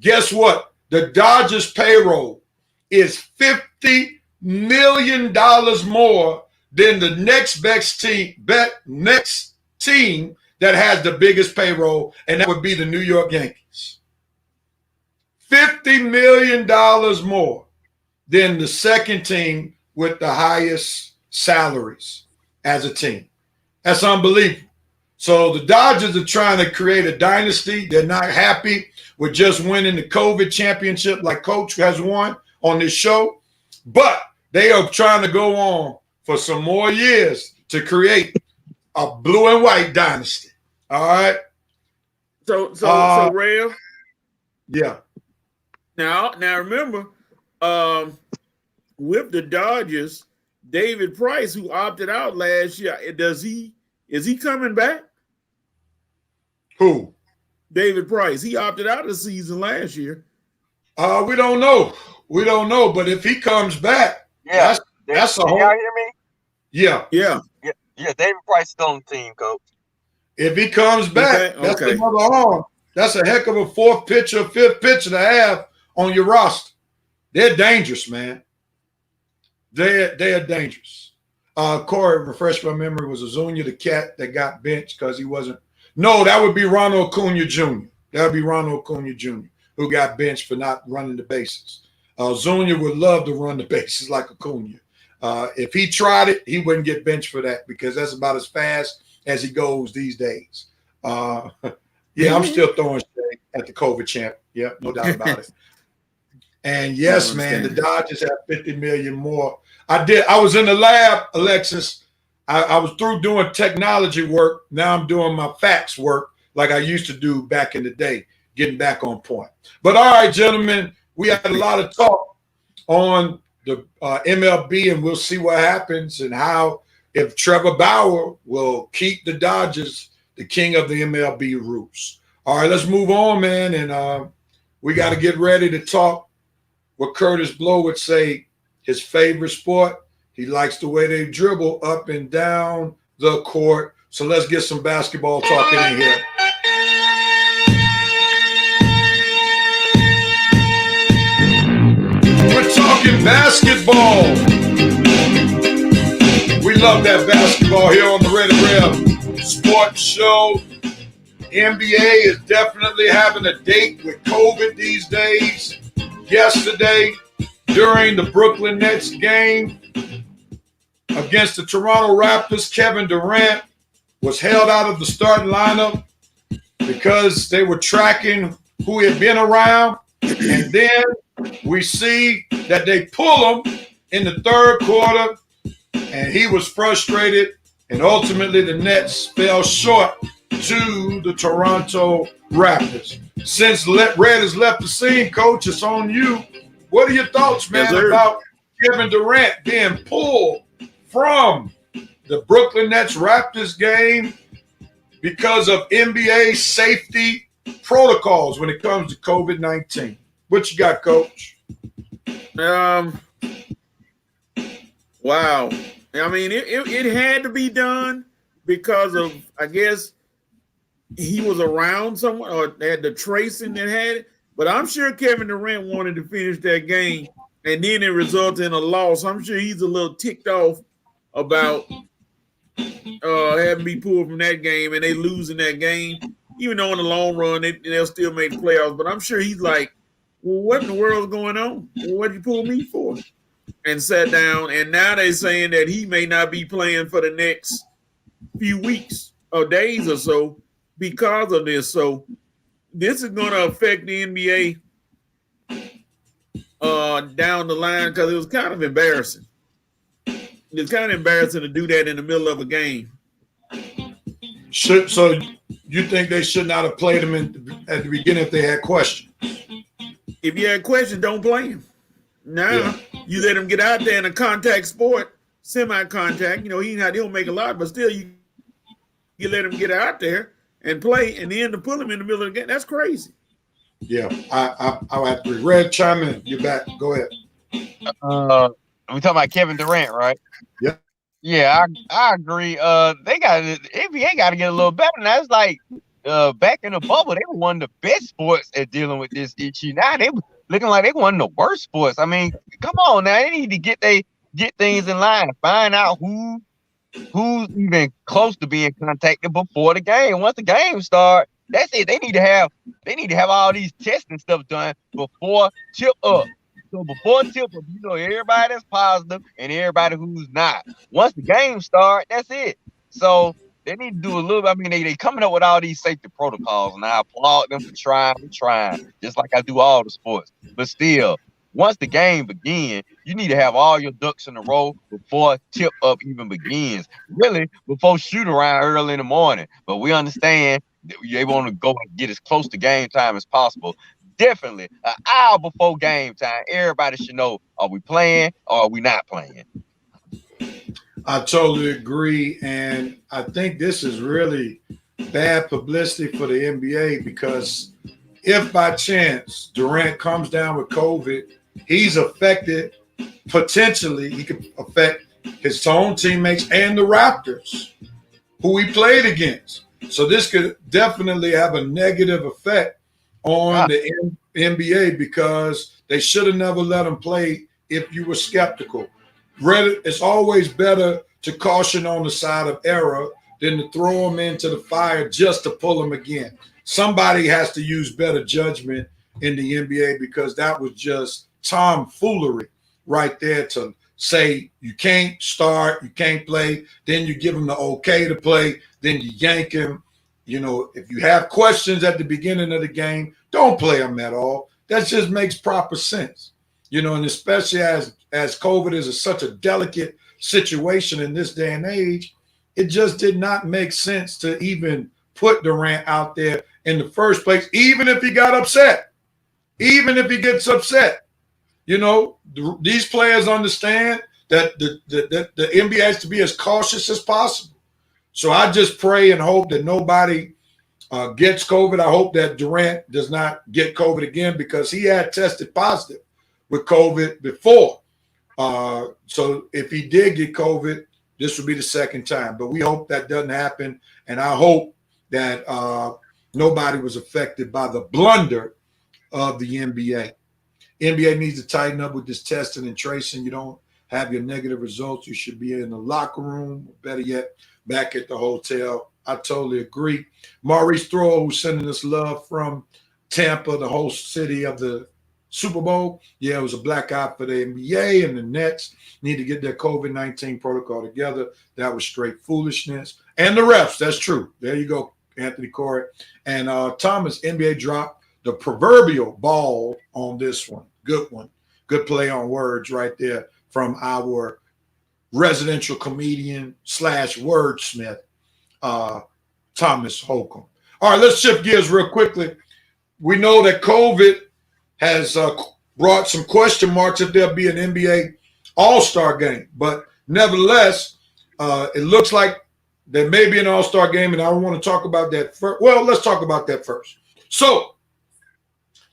Guess what? The Dodgers payroll is $50 million more than the next best team that has the biggest payroll, and that would be the New York Yankees. $50 million more than the second team with the highest salaries as a team. That's unbelievable. So the Dodgers are trying to create a dynasty. They're not happy with just winning the COVID championship like Coach has won on this show. But they are trying to go on for some more years to create a blue and white dynasty. All right. So Rev. Yeah. Now remember, with the Dodgers, David Price, who opted out last year, is he coming back? Who? David Price. He opted out of the season last year. We don't know. We don't know. But if he comes back, Yeah. that's a Can whole. y'all hear me? Yeah. Yeah. David Price still on the team, coach. If he comes back, Okay, that's okay. another arm. That's a heck of a fourth pitcher, fifth pitcher to have on your roster. They're dangerous, man. They are dangerous. Corey, refresh my memory, was Azuña the cat that got benched because he wasn't. No, that would be Ronald Acuna Jr. That would be Ronald Acuna Jr. who got benched for not running the bases. Azuña would love to run the bases like Acuna. If he tried it, he wouldn't get benched for that because that's about as fast as he goes these days. Yeah, I'm still throwing shade at the COVID champ. Yeah, no doubt about it. And yes, man, the Dodgers have 50 million more. I was in the lab, Alexis. I was through doing technology work. Now I'm doing my fax work like I used to do back in the day, getting back on point. But all right, gentlemen, we had a lot of talk on the MLB, and we'll see what happens and how if Trevor Bauer will keep the Dodgers the king of the MLB roots. All right, let's move on, man. And we got to get ready to talk what Curtis Blow would say his favorite sport. He likes the way they dribble up and down the court. So let's get some basketball talking in here. We're talking basketball. We love that basketball here on the Red Rev Sports Show. NBA is definitely having a date with COVID these days. Yesterday, during the Brooklyn Nets game against the Toronto Raptors, Kevin Durant was held out of the starting lineup because they were tracking who he had been around. And then we see that they pull him in the third quarter, and he was frustrated, and ultimately the Nets fell short to the Toronto Raptors. Since Red has left the scene, Coach, it's on you. What are your thoughts, man, about Kevin Durant being pulled from the Brooklyn Nets Raptors game because of NBA safety protocols when it comes to COVID-19? What you got, Coach? Wow. I mean, it had to be done because of, I guess, he was around someone or they had the tracing that had it. But I'm sure Kevin Durant wanted to finish that game, and then it resulted in a loss. I'm sure he's a little ticked off about having me pulled from that game and they losing that game. Even though in the long run they'll still make the playoffs, but I'm sure he's like, well, what in the world is going on? Well, what did you pull me for? And sat down, and now they're saying that he may not be playing for the next few weeks or days or so because of this. So this is going to affect the NBA down the line because it was kind of embarrassing. It's kind of embarrassing to do that in the middle of a game. So you think they should not have played him at the beginning if they had questions? If you had questions, don't play him. Now you let him get out there in a contact sport, semi-contact. You know, he don't make a lot, but still you let him get out there and play, and then to pull him in the middle of the game, that's crazy. Yeah, I would have to agree. Red, chime in. You're back. Go ahead. We talking about Kevin Durant, right? Yeah. Yeah, I agree. NBA got to get a little better. Now it's like back in the bubble, they were one of the best sports at dealing with this issue. Now they looking like they one of the worst sports. I mean, come on now, they need to get things in line, find out who who's even close to being contacted before the game. Once the game starts, that's it. They need to have all these testing stuff done before tip up. So before tip up, everybody that's positive and everybody who's not. Once the game starts, that's it. So they need to do a little. I mean, they coming up with all these safety protocols, and I applaud them for trying, just like I do all the sports. But still, once the game begins, you need to have all your ducks in a row before tip up even begins. Really, before shoot around early in the morning. But we understand that they want to go and get as close to game time as possible. Definitely, an hour before game time, everybody should know: are we playing or are we not playing? I totally agree, and I think this is really bad publicity for the NBA because if by chance Durant comes down with COVID, he's affected. Potentially, he could affect his own teammates and the Raptors, who he played against. So this could definitely have a negative effect on the NBA because they should have never let him play if you were skeptical. It's always better to caution on the side of error than to throw him into the fire just to pull him again. Somebody has to use better judgment in the NBA because that was just tomfoolery right there to say you can't start, you can't play, then you give him the okay to play, then you yank him. If you have questions at the beginning of the game, don't play him at all. That just makes proper sense. And especially as COVID is such a delicate situation in this day and age, it just did not make sense to even put Durant out there in the first place, even if he got upset, even if he gets upset. These players understand that the NBA has to be as cautious as possible. So I just pray and hope that nobody gets COVID. I hope that Durant does not get COVID again because he had tested positive with COVID before. So if he did get COVID, this would be the second time. But we hope that doesn't happen. And I hope that nobody was affected by the blunder of the NBA. NBA needs to tighten up with this testing and tracing. You don't have your negative results. You should be in the locker room, or better yet, back at the hotel. I totally agree. Maurice Thrower, who's sending us love from Tampa, the host city of the Super Bowl. Yeah, it was a black eye for the NBA, and the Nets need to get their COVID-19 protocol together. That was straight foolishness. And the refs, that's true. There you go, Anthony Corey. And Thomas, NBA dropped the proverbial ball on this one. Good one. Good play on words right there from our residential comedian / wordsmith, Thomas Holcomb. All right, let's shift gears real quickly. We know that COVID has brought some question marks if there'll be an NBA All-Star game. But nevertheless, it looks like there may be an All-Star game, and I want to talk about that first. Well, let's talk about that first. So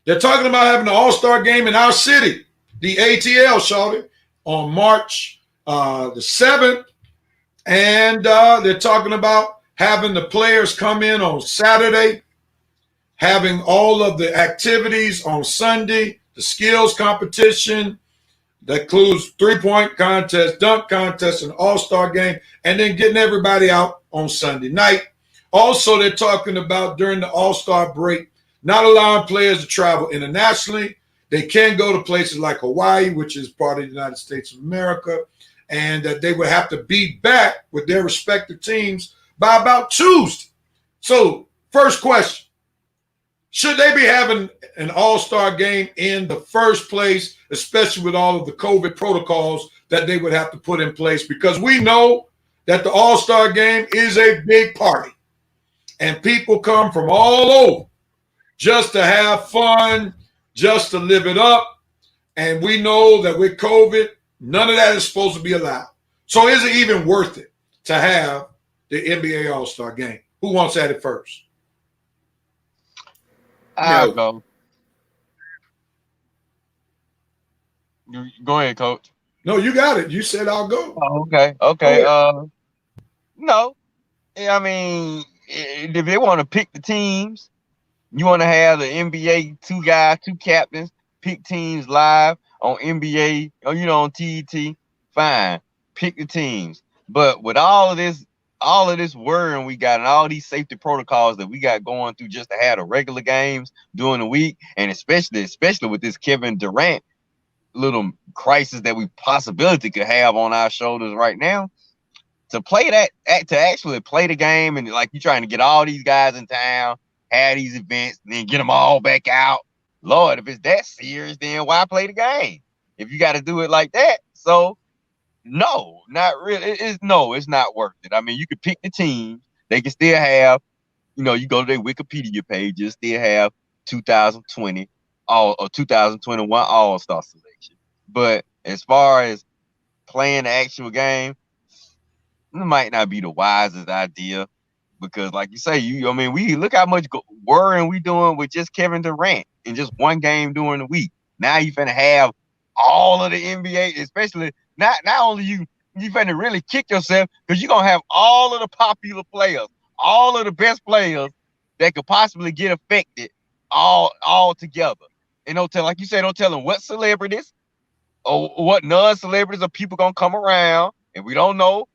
they're talking about having an All-Star game in our city, the ATL, shouted, on March the 7th. And they're talking about having the players come in on Saturday, having all of the activities on Sunday, the skills competition that includes three-point contest, dunk contest, and all-star game, and then getting everybody out on Sunday night. Also, they're talking about during the all-star break, not allowing players to travel internationally. They can go to places like Hawaii, which is part of the United States of America, and that they would have to be back with their respective teams by about Tuesday. So, first question. Should they be having an all-star game in the first place, especially with all of the COVID protocols that they would have to put in place? Because we know that the all-star game is a big party, and people come from all over just to have fun, just to live it up. And we know that with COVID, none of that is supposed to be allowed. So is it even worth it to have the NBA All-Star game? Who wants at it first? I'll go. Go ahead, Coach. No, you got it. You said I'll go. Oh, okay. No. I mean, if they want to pick the teams, you want to have the NBA two guys, two captains, pick teams live on NBA, or on TET, fine. Pick the teams. But with all of this worrying we got and all these safety protocols that we got going through just to have the regular games during the week, and especially with this Kevin Durant little crisis that we possibility could have on our shoulders right now, to actually play the game, and like you trying to get all these guys in town, have these events, and then get them all back out. Lord, if it's that serious, then why play the game if you got to do it like that? So no, not really. It's not worth it. I mean, you could pick the teams. They can still have, you go to their Wikipedia page, you still have 2020 or 2021 All-Star selection. But as far as playing the actual game, it might not be the wisest idea because, like you say, we look how much worrying we doing with just Kevin Durant in just one game during the week. Now you finna have all of the NBA, especially not only you finna really kick yourself because you're gonna have all of the popular players, all of the best players that could possibly get affected all together. And don't tell them what celebrities or what non-celebrities or people gonna come around, and we don't know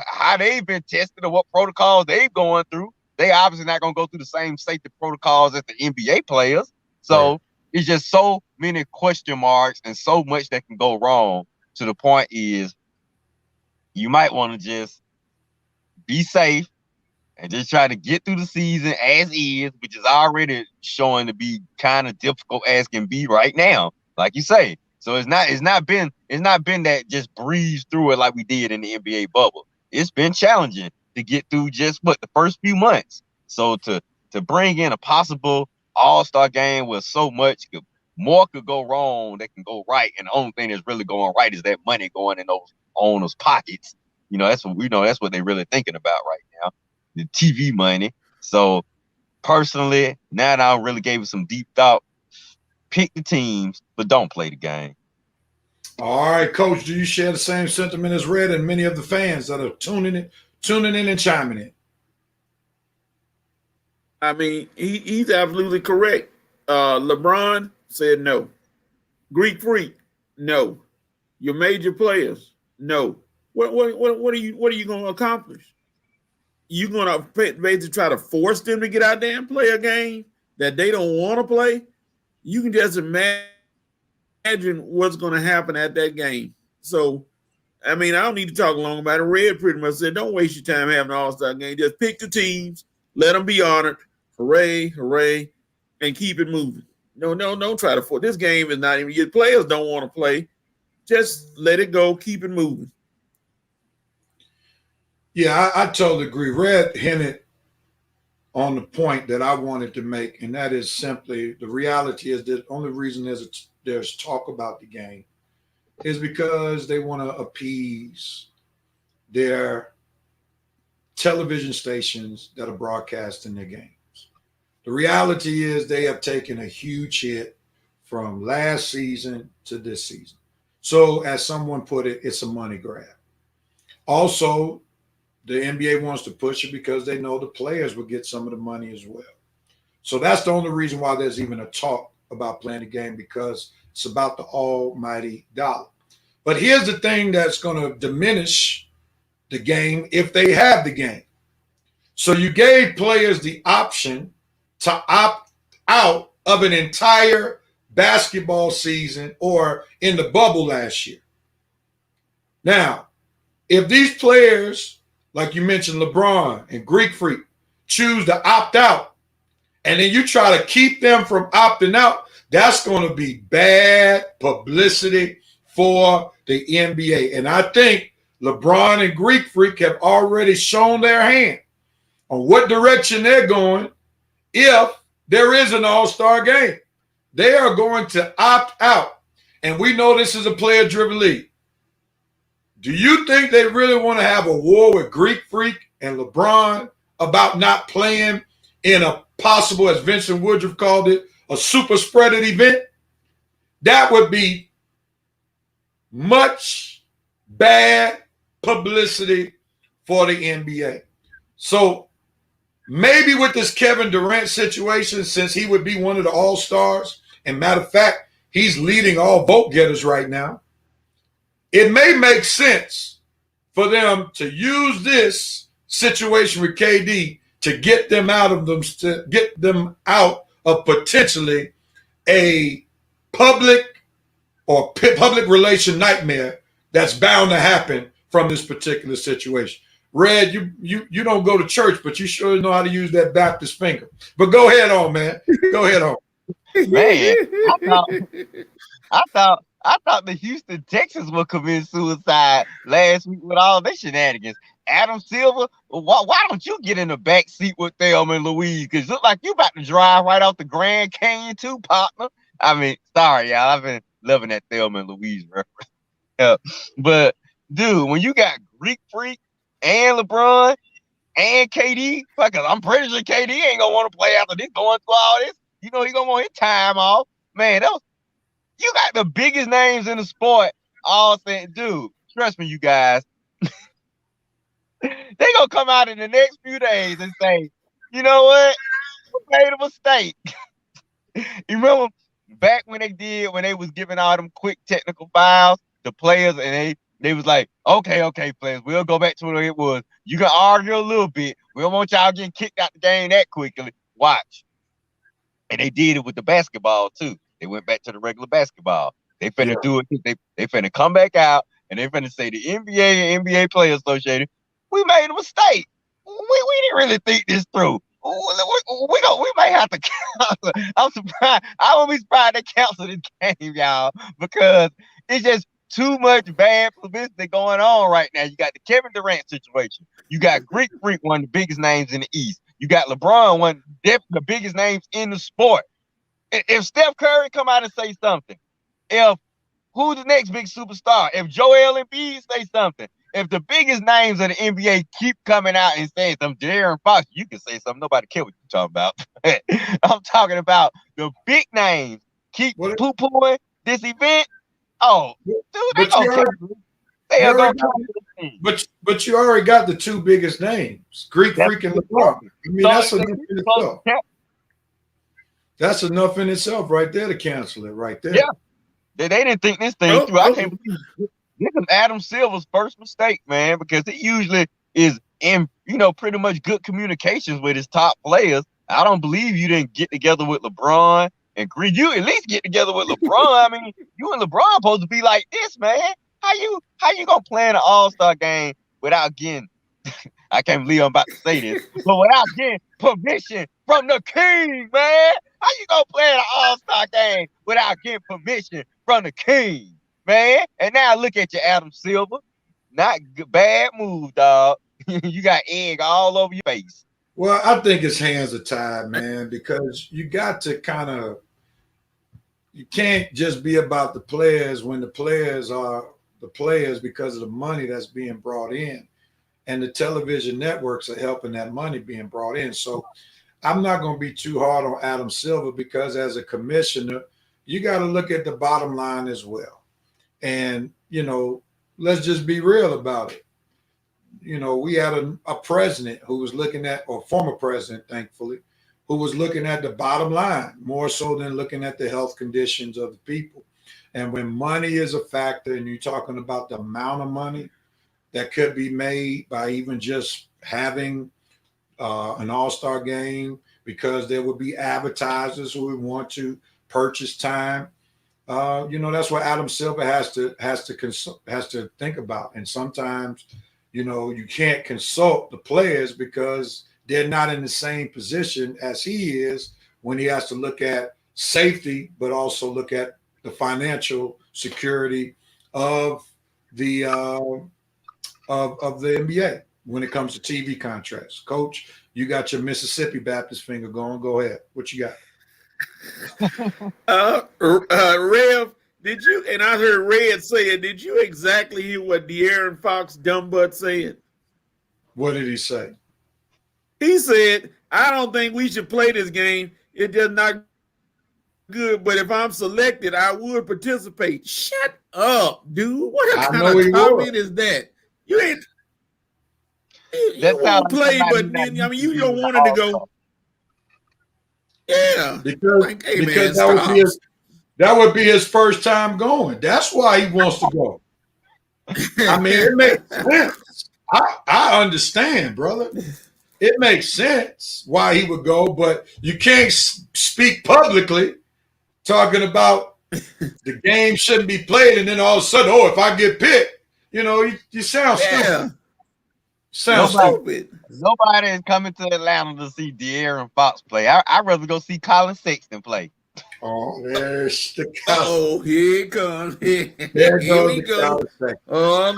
how they've been tested or what protocols they've going through. They obviously not gonna go through the same safety protocols as the NBA players. So right. It's just so many question marks and so much that can go wrong. To the point is, you might want to just be safe and just try to get through the season as is, which is already showing to be kind of difficult as can be right now, like you say. So it's not been that just breeze through it like we did in the NBA bubble. It's been challenging to get through just the first few months. So to bring in a possible All-Star game where so much more could go wrong that can go right, and the only thing that's really going right is that money going in those owners' pockets. That's what they're really thinking about right now, the TV money. So personally, now that I really gave it some deep thought, pick the teams, but don't play the game. All right, Coach, do you share the same sentiment as Red and many of the fans that are tuning in and chiming in? I mean, he's absolutely correct. LeBron said no. Greek Freak, no. Your major players, no. What are you going to accomplish? You going to basically try to force them to get out there and play a game that they don't want to play? You can just imagine what's going to happen at that game. So, I mean, I don't need to talk long about it. Red pretty much said, don't waste your time having an all-star game. Just pick the teams, let them be honored. Hooray, hooray, and keep it moving. No, don't try to force. This game is not even, your players don't want to play. Just let it go, keep it moving. Yeah, I totally agree. Red hinted on the point that I wanted to make, and that is simply the reality is the only reason there's talk about the game is because they want to appease their television stations that are broadcasting their games. The reality is they have taken a huge hit from last season to this season. So as someone put it, it's a money grab. Also, the NBA wants to push it because they know the players will get some of the money as well. So that's the only reason why there's even a talk about playing the game, because it's about the almighty dollar. But here's the thing that's going to diminish the game if they have the game. So you gave players the option to opt out of an entire basketball season or in the bubble last year. Now, if these players, like you mentioned, LeBron and Greek Freak, choose to opt out, and then you try to keep them from opting out, that's going to be bad publicity for the NBA. And I think LeBron and Greek Freak have already shown their hand on what direction they're going if there is an all-star game. They are going to opt out. And we know this is a player-driven league. Do you think they really want to have a war with Greek Freak and LeBron about not playing in a possible, as Vincent Woodruff called it, a super spreaded event? That would be much bad publicity for the NBA. So maybe with this Kevin Durant situation, since he would be one of the all-stars, and matter of fact, he's leading all vote getters right now, it may make sense for them to use this situation with KD to get them out of potentially a public relation nightmare that's bound to happen from this particular situation. Red, you don't go to church, but you sure know how to use that Baptist finger. But go ahead on, man. Go ahead on. Man, I thought the Houston Texans would commit suicide last week with all their shenanigans. Adam Silver, why don't you get in the back seat with Thelma and Louise? Because look like you about to drive right off the Grand Canyon too, partner. I mean, sorry, y'all. I've been loving that Thelma and Louise reference. But, dude, when you got Greek Freak and LeBron and KD, because I'm pretty sure KD ain't going to want to play after this, going through all this. You know, he going to want his time off. Man, you got the biggest names in the sport all saying, dude, trust me, you guys. They going to come out in the next few days and say, you know what? We made a mistake. You remember back when they was giving all them quick technical fouls to players, and they was like, okay, players, we'll go back to what it was. You can argue a little bit. We don't want y'all getting kicked out the game that quickly. Watch. And they did it with the basketball too. They went back to the regular basketball. They finna do it. They finna come back out and they finna say the NBA and NBA Players Association, we made a mistake. We didn't really think this through. We may have to cancel. I'm surprised. I won't be surprised they cancel this game, y'all, because it's just too much bad publicity going on right now. You got the Kevin Durant situation. You got Greek Freak, one of the biggest names in the East. You got LeBron, one of the biggest names in the sport. If Steph Curry come out and say something, if who's the next big superstar, if Joel Embiid say something, if the biggest names of the NBA keep coming out and saying something, De'Aaron Fox, you can say something. Nobody care what you're talking about. I'm talking about the big names keep poo-pooing this event. Oh, dude, they gonna But you already got the two biggest names, Greek Freak and LeBron. I mean, that's enough in itself. That's enough in itself right there to cancel it right there. Yeah. They didn't think this thing through. I can't believe this is Adam Silver's first mistake, man, because he usually is in, pretty much good communications with his top players. I don't believe you didn't get together with LeBron and Greek. You at least get together with LeBron. I mean, you and LeBron supposed to be like this, man. How you gonna play in an All-Star game without getting I can't believe I'm about to say this, but without getting permission from the king, man? How you gonna play in an All-Star game without getting permission from the king, man? And now look at you, Adam Silver. Not good, bad move, dog. You got egg all over your face. Well, I think his hands are tied, man, because you got to you can't just be about the players when the players are the players because of the money that's being brought in. And the television networks are helping that money being brought in. So I'm not going to be too hard on Adam Silver because as a commissioner, you got to look at the bottom line as well. And, let's just be real about it. We had a president who was looking at, or former president, thankfully, who was looking at the bottom line more so than looking at the health conditions of the people. And when money is a factor and you're talking about the amount of money that could be made by even just having an all-star game, because there would be advertisers who would want to purchase time. That's what Adam Silver has to think about. And sometimes, you can't consult the players because they're not in the same position as he is when he has to look at safety, but also look at the financial security of the NBA when it comes to TV contracts. Coach, you got your Mississippi Baptist finger going. Go ahead. What you got? Rev, did you, and I heard Red say it, did you exactly hear what De'Aaron Fox dumbutt said? What did he say? He said, I don't think we should play this game. It does not good, but if I'm selected, I would participate. Shut up, dude. What kind of comment is that? You ain't you won't play, but then you don't want it to go. Yeah. Because that would be his first time going. That's why he wants to go. I mean, it makes sense. I understand, brother. It makes sense why he would go, but you can't speak publicly talking about the game shouldn't be played, and then all of a sudden, oh, if I get picked, you sound stupid. Sounds stupid. Nobody is coming to Atlanta to see De'Aaron Fox play. I'd rather go see Colin Sexton play. Oh, there's the Oh, here it comes. Here we go. Oh,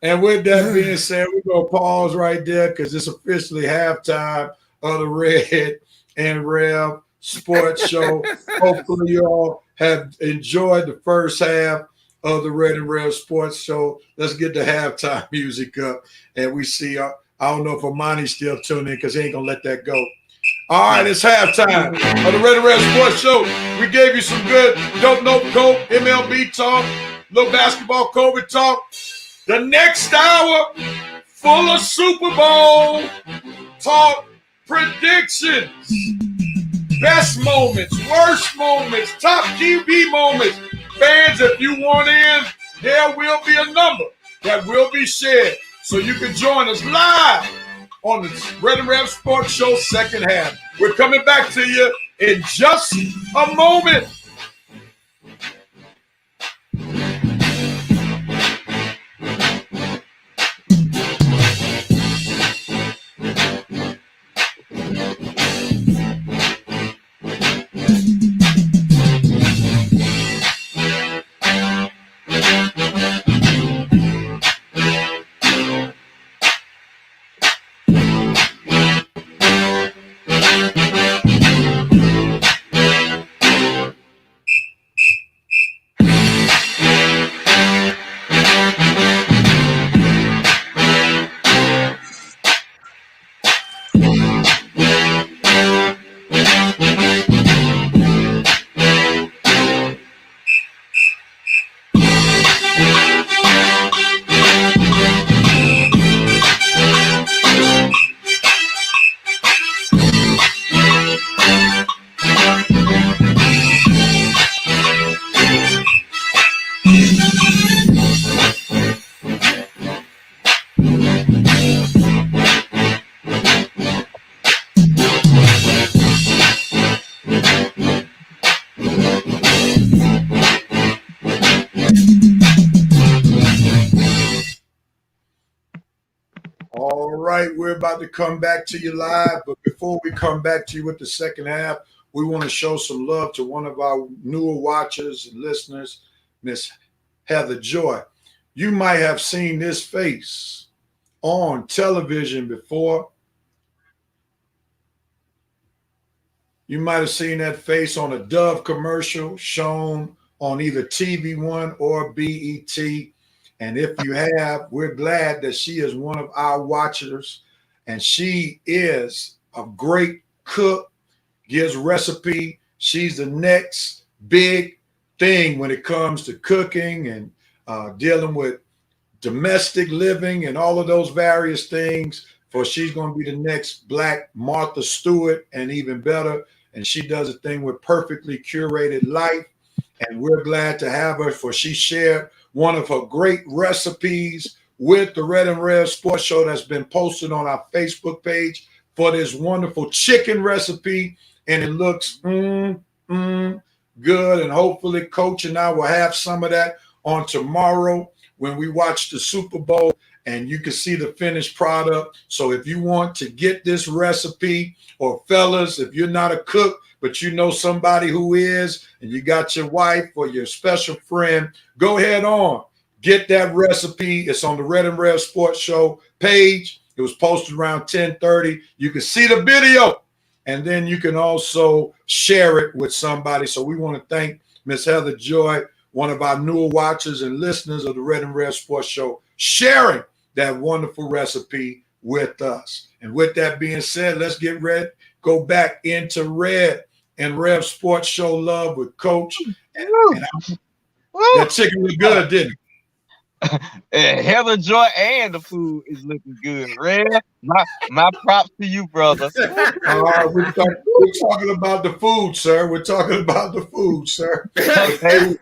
and with that being said, we're going to pause right there because it's officially halftime of the Red and Rev Sports Show. Hopefully you all have enjoyed the first half of the Red and Rev Sports Show. Let's get the halftime music up. And we see, I don't know if Amani's still tuning in because he ain't going to let that go. All right, it's halftime of the Red and Rev Sports Show. We gave you some good Dope Coke, MLB talk, little basketball COVID talk. The next hour, full of Super Bowl talk, predictions, best moments, worst moments, top QB moments. Fans, if you want in, there will be a number that will be shared. So you can join us live on the Red and Rev Sports Show second half. We're coming back to you in just a moment. We're about to come back to you live, but before we come back to you with the second half, we want to show some love to one of our newer watchers and listeners, Miss Heather Joy. You might have seen this face on television before. You might have seen that face on a Dove commercial shown on either TV One or BET. And if you have, we're glad that she is one of our watchers. And she is a great cook, gives recipe. She's the next big thing when it comes to cooking and dealing with domestic living and all of those various things. For she's going to be the next Black Martha Stewart and even better. And she does a thing with Perfectly Curated Life. And we're glad to have her, for she shared one of her great recipes with the Red and Rev Sports Show that's been posted on our Facebook page for this wonderful chicken recipe. And it looks good. And hopefully Coach and I will have some of that on tomorrow when we watch the Super Bowl, and you can see the finished product. So if you want to get this recipe, or fellas, if you're not a cook, but you know somebody who is, and you got your wife or your special friend, go ahead on. Get that recipe. It's on the Red and Rev Sports Show page. It was posted around 10:30. You can see the video, and then you can also share it with somebody. So we want to thank Miss Heather Joy, one of our newer watchers and listeners of the Red and Rev Sports Show, sharing that wonderful recipe with us. And with that being said, let's get ready. Go back into Red and Rev Sports Show love with Coach. And that chicken was good, didn't it? Heather Joy and the food is looking good. Red, my props to you, brother. We're talking about the food, sir. We're talking about the food, sir. Hey,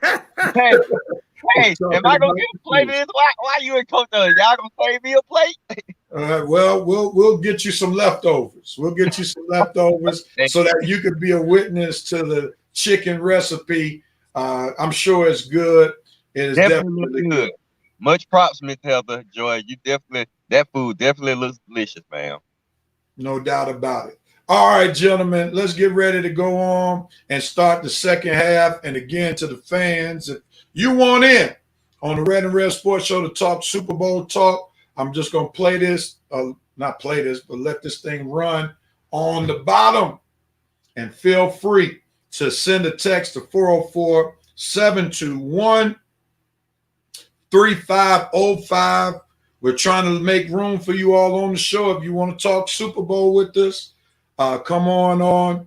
Hey, am I gonna get a plate of this? Why you and Coach? Y'all gonna save me a plate? Well, we'll get you some leftovers. We'll get you some leftovers so that you could be a witness to the chicken recipe. I'm sure it's good. It is definitely good. Much props, Miss Heather Joy. That food definitely looks delicious, man. No doubt about it. All right, gentlemen, let's get ready to go on and start the second half. And again, to the fans, if you want in on the Red and Rev Sports Show to talk Super Bowl talk, I'm just going to play this, not play this, but let this thing run on the bottom. And feel free to send a text to 404-721-3505. We're trying to make room for you all on the show. If you want to talk Super Bowl with us, come on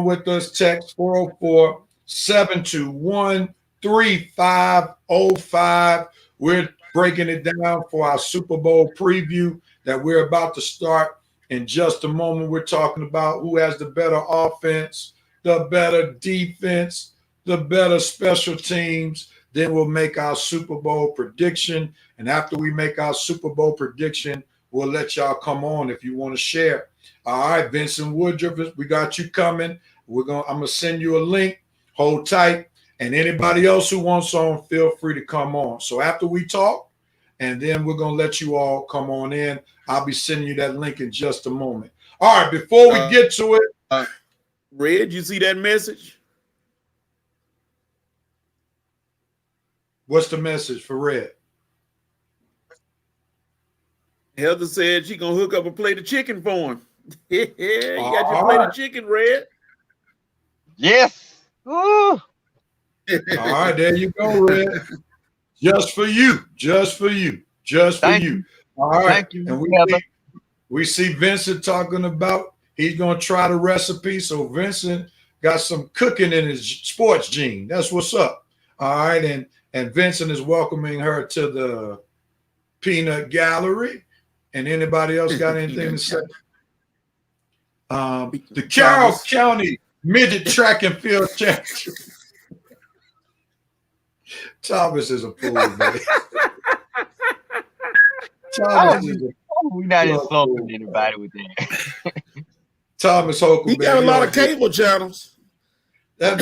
with us. Text 404-721-3505. We're breaking it down for our Super Bowl preview that we're about to start in just a moment. We're talking about who has the better offense, the better defense, the better special teams. Then we'll make our Super Bowl prediction. And after we make our Super Bowl prediction, we'll let y'all come on if you want to share. All right, Vincent Woodruff, we got you coming. I'm gonna send you a link. Hold tight. And anybody else who wants on, feel free to come on. So after we talk, and then we're gonna let you all come on in. I'll be sending you that link in just a moment. All right, before we get to it, Red, you see that message? What's the message for Red? Heather said she gonna hook up a plate of chicken for him. Yeah, you got your plate of chicken, Red. Yes. Ooh. All right, there you go, Red. Just for you. Thank you. All right. Thank you. And we see Vincent talking about he's going to try the recipe. So Vincent got some cooking in his sports gene. That's what's up. All right. And Vincent is welcoming her to the peanut gallery. And anybody else got anything to say? The Carroll County Midget Track and Field Championship. Thomas is a fool, man. Thomas is a We're not insulting anybody with that. Thomas Hochul. He got a lot of cable channels. That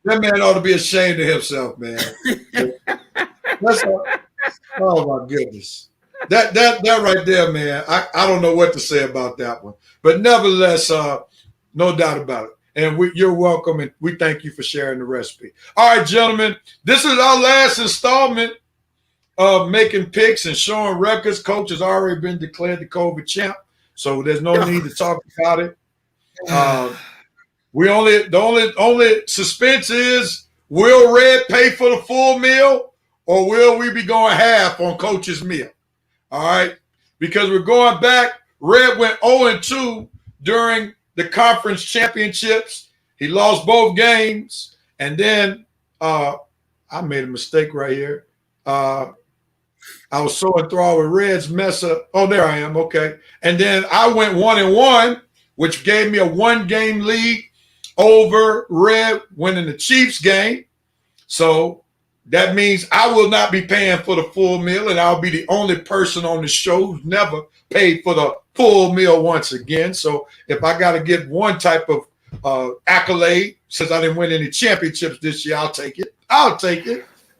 man ought to be ashamed of himself, man. Oh my goodness. That right there, man. I don't know what to say about that one. But nevertheless, no doubt about it. And you're welcome, and we thank you for sharing the recipe. All right, gentlemen, this is our last installment of making picks and showing records. Coach has already been declared the COVID champ, so there's no need to talk about it. The only suspense is, will Red pay for the full meal, or will we be going half on Coach's meal? All right, because we're going back. Red went 0-2 during the conference championships. He lost both games. And then I made a mistake right here. I was so enthralled with Red's mess up. Oh, there I am. Okay. And then I went 1-1, which gave me a 1-game lead over Red winning the Chiefs game. So that means I will not be paying for the full meal, and I'll be the only person on the show who's never paid for the full meal once again. So if I got to get one type of accolade, since I didn't win any championships this year, I'll take it.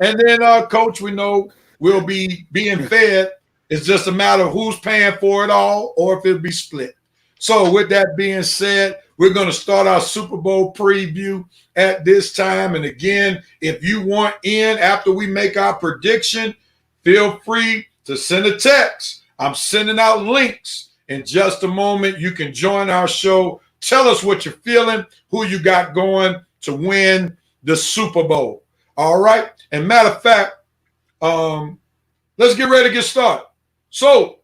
And then, Coach, we know we'll be being fed. It's just a matter of who's paying for it all, or if it'll be split. So with that being said, we're going to start our Super Bowl preview at this time. And again, if you want in after we make our prediction, feel free to send a text. I'm sending out links in just a moment. You can join our show. Tell us what you're feeling, who you got going to win the Super Bowl. All right. And matter of fact, let's get ready to get started. So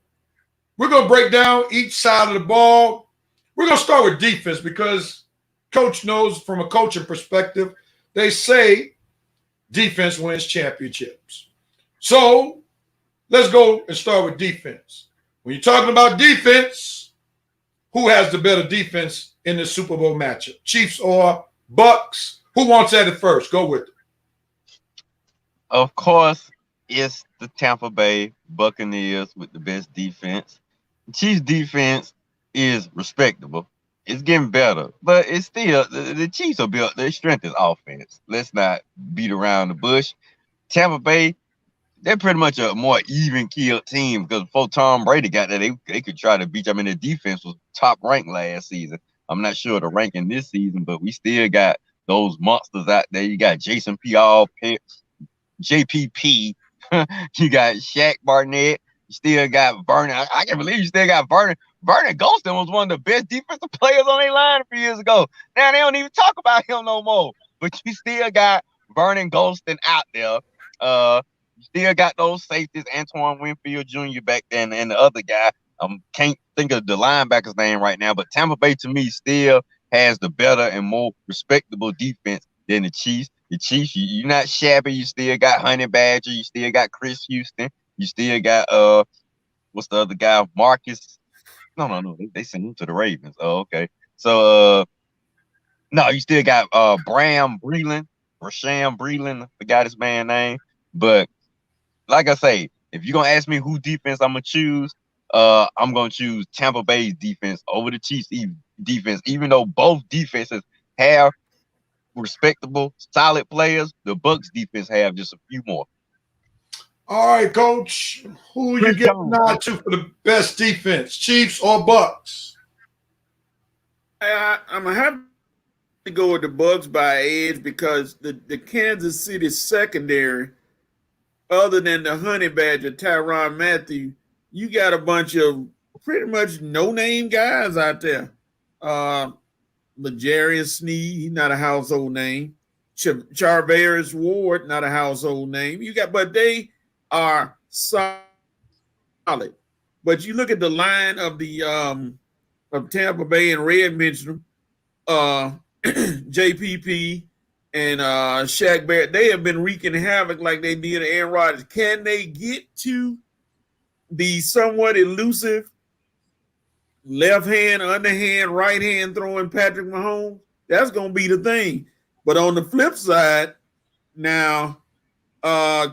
we're going to break down each side of the ball. We're going to start with defense because Coach knows from a coaching perspective, they say defense wins championships. So let's go and start with defense. When you're talking about defense, who has the better defense in the Super Bowl matchup? Chiefs or Bucks? Who wants at it first? Go with it. Of course, it's the Tampa Bay Buccaneers with the best defense. Chiefs defense is respectable. It's getting better, but it's still the Chiefs are built. Their strength is offense. Let's not beat around the bush. Tampa Bay, they're pretty much a more even keeled team because before Tom Brady got there, they could try to beat. I mean, their defense was top ranked last season. I'm not sure the ranking this season, but we still got those monsters out there. You got Jason Pierre-Paul, JPP. You got Shaq Barnett. You still got Vernon. I can't believe you still got Vernon. Vernon Golston was one of the best defensive players on their line a few years ago. Now they don't even talk about him no more. But you still got Vernon Golston out there. You still got those safeties, Antoine Winfield Jr. back then, and the other guy. Can't think of the linebacker's name right now, but Tampa Bay to me still has the better and more respectable defense than the Chiefs. The Chiefs, you're not shabby. You still got Honey Badger. You still got Chris Houston. You still got what's the other guy? Marcus. No. They sent him to the Ravens. Oh, okay. So no, you still got Bram Breeland, Rasham Breeland. I forgot his man's name. But like I say, if you're gonna ask me who defense I'm gonna choose, I'm gonna choose Tampa Bay's defense over the Chiefs' defense, even though both defenses have respectable, solid players. The Bucks defense have just a few more. All right, Coach. Who you get nod to for the best defense, Chiefs or Bucks? I'm gonna have to go with the Bucks by edge because the Kansas City secondary, other than the Honey Badger, Tyrann Mathieu, you got a bunch of pretty much no-name guys out there. L'Jarius Sneed, he's not a household name. Charvarius Ward, not a household name. But they are solid. But you look at the line of the of Tampa Bay, and Red mentioned them, JPP and Shaq Barrett. They have been wreaking havoc like they did Aaron Rodgers. Can they get to the somewhat elusive left hand, underhand, right hand throwing Patrick Mahomes? That's going to be the thing. But on the flip side, now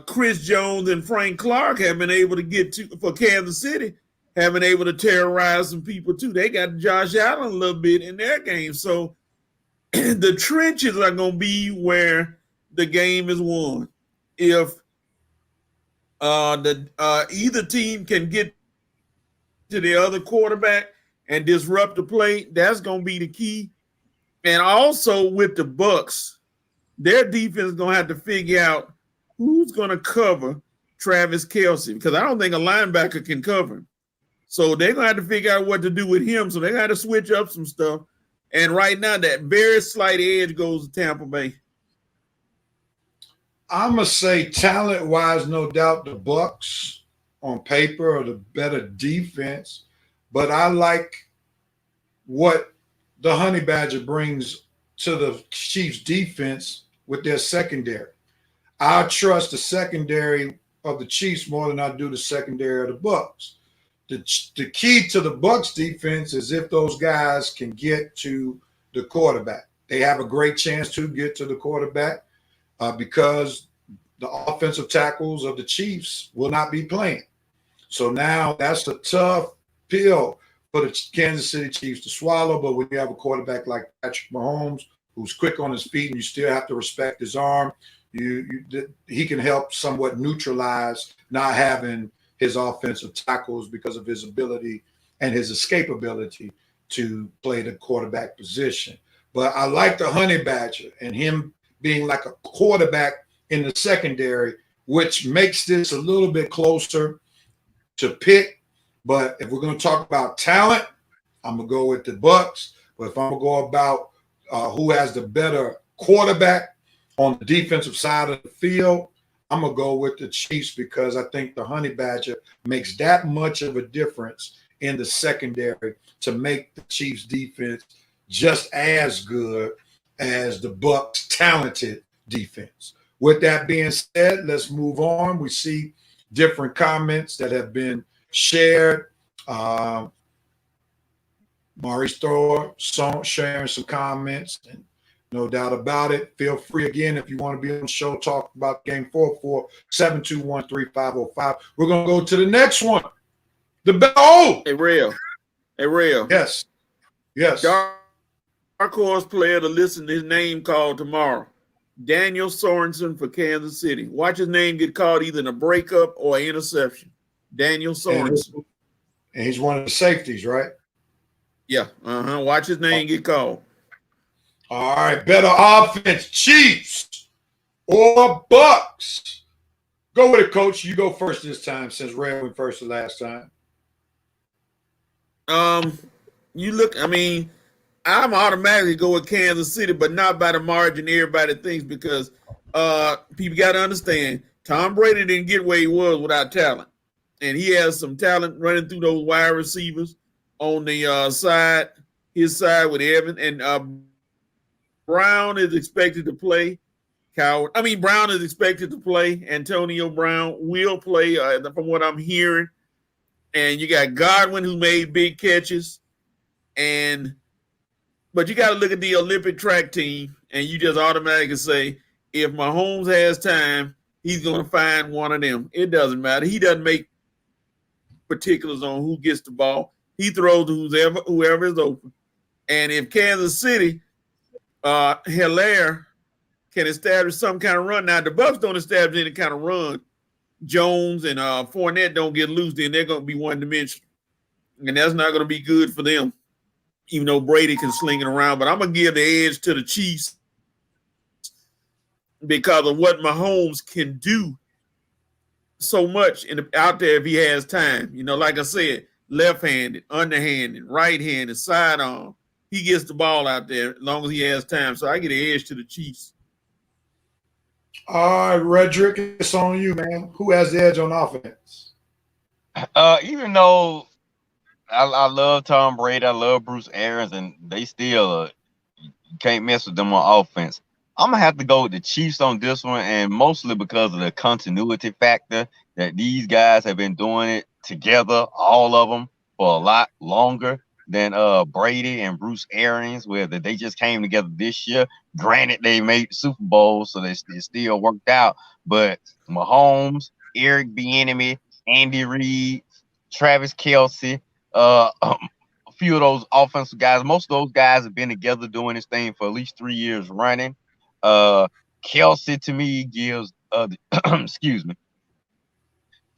Chris Jones and Frank Clark have been able to get to, for Kansas City, have been able to terrorize some people too. They got Josh Allen a little bit in their game. So the trenches are going to be where the game is won. If either team can get to the other quarterback and disrupt the play, that's going to be the key. And also with the Bucks, their defense is going to have to figure out who's going to cover Travis Kelce, because I don't think a linebacker can cover him. So they're going to have to figure out what to do with him. So they got to switch up some stuff. And right now, that very slight edge goes to Tampa Bay. I'm going to say talent-wise, no doubt the Bucks on paper are the better defense. But I like what the Honey Badger brings to the Chiefs defense with their secondary. I trust the secondary of the Chiefs more than I do the secondary of the Bucks. The key to the Bucks defense is if those guys can get to the quarterback. They have a great chance to get to the quarterback because the offensive tackles of the Chiefs will not be playing. So now that's a tough pill for the Kansas City Chiefs to swallow. But when you have a quarterback like Patrick Mahomes, who's quick on his feet, and you still have to respect his arm, he can help somewhat neutralize not having his offensive tackles because of his ability and his escapability to play the quarterback position. But I like the Honey Badger and him being like a quarterback in the secondary, which makes this a little bit closer to pick. But if we're going to talk about talent, I'm going to go with the Bucks. But if I'm going to go about who has the better quarterback on the defensive side of the field, I'm going to go with the Chiefs because I think the Honey Badger makes that much of a difference in the secondary to make the Chiefs defense just as good as the Bucks' talented defense. With that being said, let's move on. We see different comments that have been shared. Maurice Thor sharing some comments, and No doubt about it. Feel free again if you want to be on the show, talk about game 447213505. We're going to go to the next one. The bell. Hey, Rev. Yes. Dark horse player to listen to his name called tomorrow. Daniel Sorensen for Kansas City. Watch his name get called either in a breakup or an interception. Daniel Sorensen. And he's one of the safeties, right? Yeah. Watch his name get called. All right. Better offense, Chiefs or Bucks? Go with it, Coach. You go first this time since Red went first the last time. I'm automatically go with Kansas City, but not by the margin everybody thinks, because people got to understand Tom Brady didn't get where he was without talent. And he has some talent running through those wide receivers on the side, his side with Evan. And Brown is expected to play. Brown is expected to play. Antonio Brown will play, from what I'm hearing. And you got Godwin, who made big catches. But you got to look at the Olympic track team, and you just automatically say, if Mahomes has time, he's going to find one of them. It doesn't matter. He doesn't make particulars on who gets the ball. He throws to whoever is open. And if Kansas City, Hilaire can establish some kind of run. Now, the Bucs don't establish any kind of run. Jones and Fournette don't get loose, then they're going to be one-dimensional. And that's not going to be good for them, even though Brady can sling it around. But I'm going to give the edge to the Chiefs because of what Mahomes can do so much out there if he has time. Like I said, left-handed, underhanded, right-handed, sidearm. He gets the ball out there as long as he has time. So I get the edge to the Chiefs. All right, Redrick, it's on you, man. Who has the edge on offense? Even though I love Tom Brady, I love Bruce Arians, and they still you can't mess with them on offense. I'm gonna have to go with the Chiefs on this one, and mostly because of the continuity factor that these guys have been doing it together, all of them, for a lot longer than Brady and Bruce Arians, where they just came together this year. Granted, they made the Super Bowl, so it still worked out. But Mahomes, Eric Bieniemy, Andy Reid, Travis Kelce, a few of those offensive guys, most of those guys have been together doing this thing for at least 3 years running. Kelce to me gives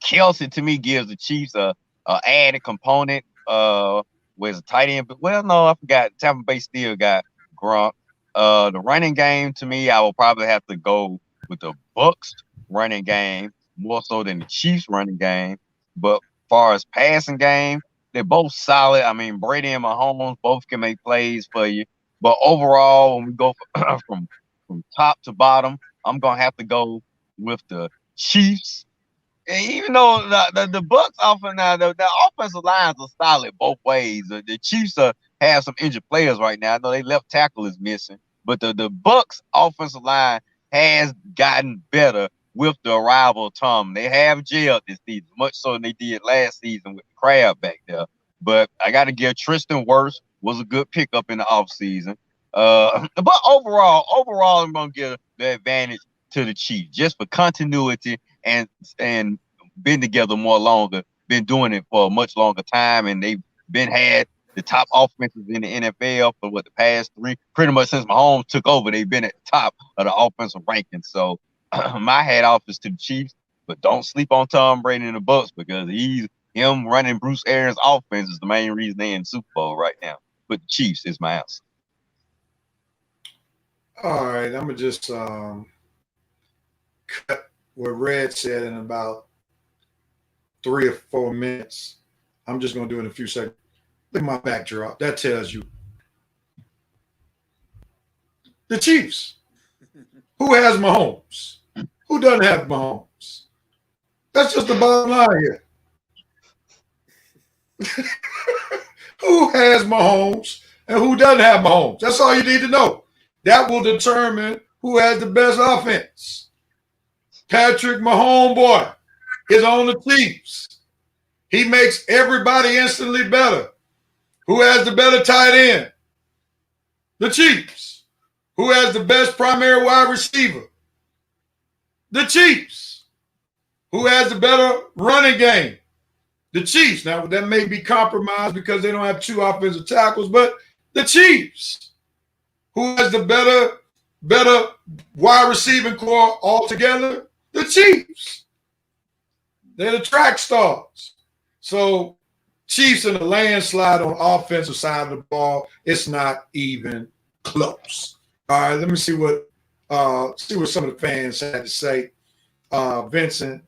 Kelce to me gives the Chiefs a added component. Where's the tight end? But no, I forgot. Tampa Bay still got Gronk. The running game to me, I will probably have to go with the Bucs running game more so than the Chiefs running game. But far as passing game, they're both solid. I mean, Brady and Mahomes both can make plays for you. But overall, when we go from top to bottom, I'm gonna have to go with the Chiefs. And even though the Bucs offense now, the offensive lines are solid both ways. The Chiefs have some injured players right now. I know they left tackle is missing, but the Bucs offensive line has gotten better with the arrival of Tom. They have gelled this season, much so than they did last season with Crab back there. But I got to give Tristan Wirfs was a good pickup in the offseason. But overall, I'm gonna give the advantage to the Chiefs just for continuity and been together more longer, been doing it for a much longer time, and they've had the top offenses in the NFL for the past three, pretty much since Mahomes took over. They've been at the top of the offensive rankings. So my hat off is to the Chiefs, but don't sleep on Tom Brady and the Bucs because him running Bruce Arians' offense is the main reason they're in the Super Bowl right now. But the Chiefs is my answer. All right, I'm gonna just cut what Red said in about 3 or 4 minutes. I'm just gonna do it in a few seconds. Look at my backdrop. That tells you the Chiefs. Who has Mahomes? Who doesn't have Mahomes? That's just the bottom line here. Who has Mahomes and who doesn't have Mahomes? That's all you need to know. That will determine who has the best offense. Patrick Mahomes, boy, is on the Chiefs. He makes everybody instantly better. Who has the better tight end? The Chiefs. Who has the best primary wide receiver? The Chiefs. Who has the better running game? The Chiefs. Now, that may be compromised because they don't have 2 offensive tackles, but the Chiefs. Who has the better wide receiving core altogether? The Chiefs. They're the track stars. So, Chiefs in a landslide on the offensive side of the ball. It's not even close. All right, let me see what some of the fans had to say. Vincent,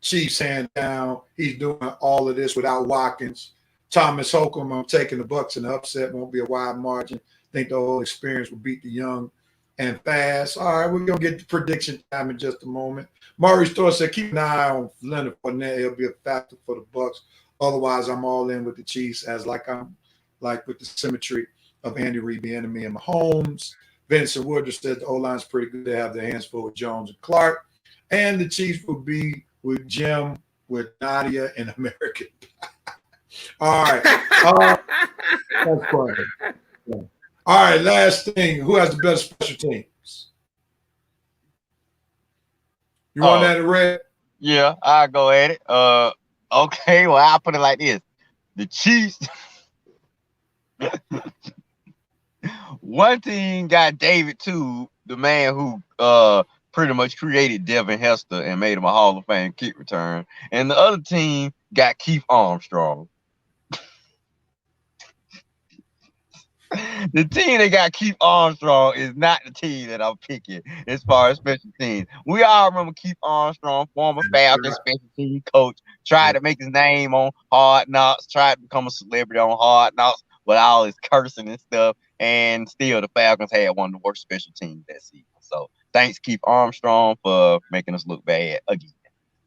Chiefs hand down. He's doing all of this without Watkins. Thomas Holcomb, I'm taking the Bucs in the upset. Won't be a wide margin. Think the whole experience will beat the young and fast. All right, we're going to get the prediction time in just a moment. Maurice Thor said, keep an eye on Leonard Fournette. He'll be a factor for the Bucs. Otherwise, I'm all in with the Chiefs as I'm with the symmetry of Andy Reid, Bieniemy, and Mahomes. Vincent Woodard said the O-line's pretty good. They have their hands full with Jones and Clark. And the Chiefs will be with Jim, with Nadia, and American. All right. That's funny. Yeah. All right, last thing. Who has the better special teams? You want that, Red? Yeah, I'll go at it. Okay, well, I'll put it like this. The Chiefs. One team got David Tube, the man who pretty much created Devin Hester and made him a Hall of Fame kick return. And the other team got Keith Armstrong. The team that got Keith Armstrong is not the team that I'm picking as far as special teams. We all remember Keith Armstrong, former Falcons special team coach, tried to make his name on Hard Knocks, tried to become a celebrity on Hard Knocks with all his cursing and stuff, and still the Falcons had one of the worst special teams that season. So thanks, Keith Armstrong, for making us look bad again.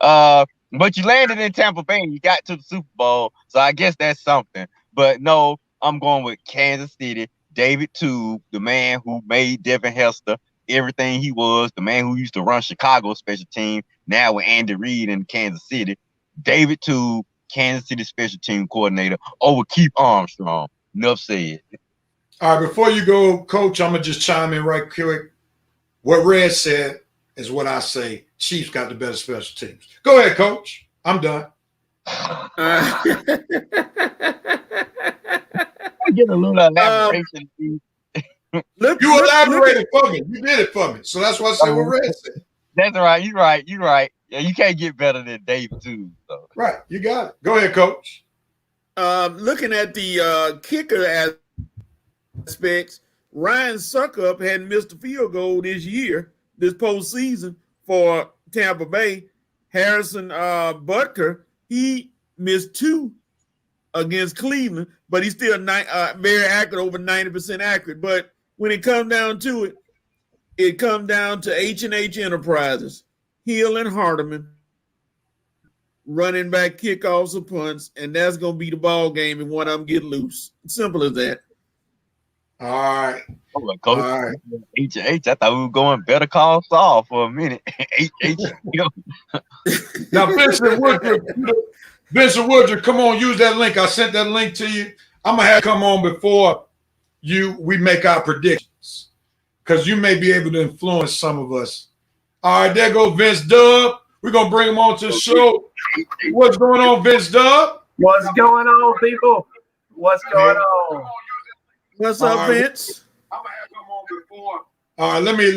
But you landed in Tampa Bay and you got to the Super Bowl, so I guess that's something. But no, I'm going with Kansas City. David Tube, the man who made Devin Hester everything he was, the man who used to run Chicago special team, now with Andy Reid in Kansas City. David Tube, Kansas City special team coordinator, over Keith Armstrong. Enough said. All right, before you go, Coach, I'm going to just chime in right quick. What Red said is what I say. Chiefs got the better special teams. Go ahead, Coach. I'm done. Get a little elaboration. You elaborated for me. You did it for me. So that's why I said what Red said. That's right. You're right. You're right. Yeah, you can't get better than David Tube. So. Right. You got it. Go ahead, Coach. Looking at the kicker aspects, Ryan Suckup hadn't missed a field goal this postseason for Tampa Bay. Harrison Butker, he missed 2 against Cleveland, but he's still very accurate, over 90% accurate. But when it comes down to it, it comes down to H&H Enterprises, Hill and Hardeman, running back kickoffs or punts, and that's going to be the ball game and one of them get loose. Simple as that. All right. Coach, all right. H, I thought we were going Better Call Saul for a minute. H. Now, Vincent Woodard, come on, use that link. I sent that link to you. I'm going to have to come on before we make our predictions because you may be able to influence some of us. All right, there goes Vince Dub. We're going to bring him on to the show. What's going on, Vince Dub? What's going on, people? What's going on? What's up, Vince? I'm going to have to come on before. All right, let me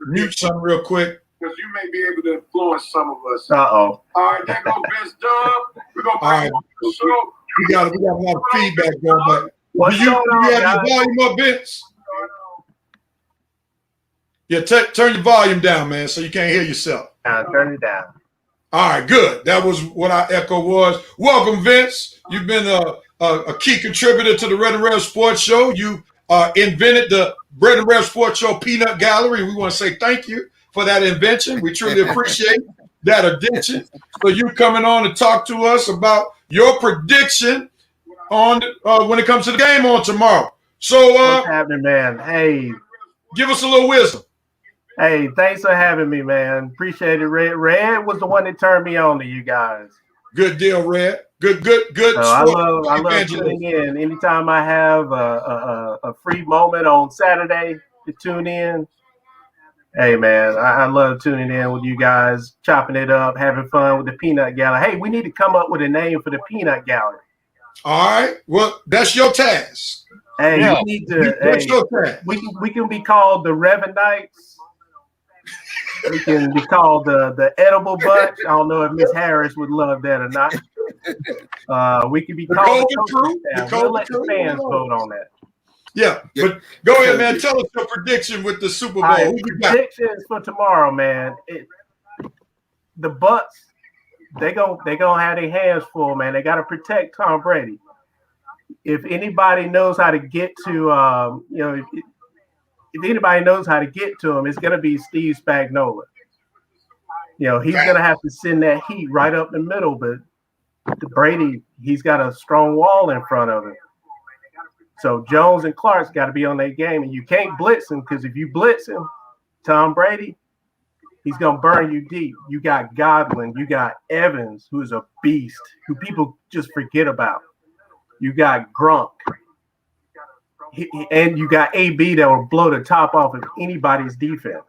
mute something real quick. Because you may be able to influence some of us. Uh-oh. All right, there goes Vince Dub. We're going to bring him on to the show. We got a lot of feedback going back. What's Do you have guys? your volume up, Vince? Yeah, turn your volume down, man, so you can't hear yourself. Turn it down. All right, good. That was what our echo was. Welcome, Vince. You've been a key contributor to the Red Rev Sports Show. You invented the Red Rev Sports Show Peanut Gallery. We want to say thank you for that invention. We truly appreciate that addition. So you coming on to talk to us about your prediction on when it comes to the game on tomorrow. So what's happening, man? Hey, give us a little wisdom. Hey, thanks for having me, man. Appreciate it, Red. Red was the one that turned me on to you guys. Good deal, Red. Good. I love tuning in. Anytime I have a free moment on Saturday, to tune in. Hey, man, I love tuning in with you guys, chopping it up, having fun with the Peanut Gallery. Hey, we need to come up with a name for the Peanut Gallery. All right. Well, that's your task. Hey, Yeah. we need to. That's Hey, your task. we can be called the Revenites. We can be called the Edible Bunch. I don't know if Miss Harris would love that or not. We could be The called Golden the Crew. Coaching The Staff. Golden We'll let the Crew. fans vote on that. Yeah, but go ahead, man. Tell us your prediction with the Super Bowl. All right, Who you got? predictions for tomorrow, man. The Bucks, they gonna have their hands full, man. They got to protect Tom Brady. If anybody knows how to get to, if anybody knows how to get to him, it's gonna be Steve Spagnuolo. He's gonna have to send that heat right up the middle, but Brady, he's got a strong wall in front of him. So Jones and Clark's got to be on their game, and you can't blitz him because if you blitz him, Tom Brady, he's gonna burn you deep. You got Godwin, you got Evans, who's a beast, who people just forget about. You got Gronk, and you got AB that will blow the top off of anybody's defense.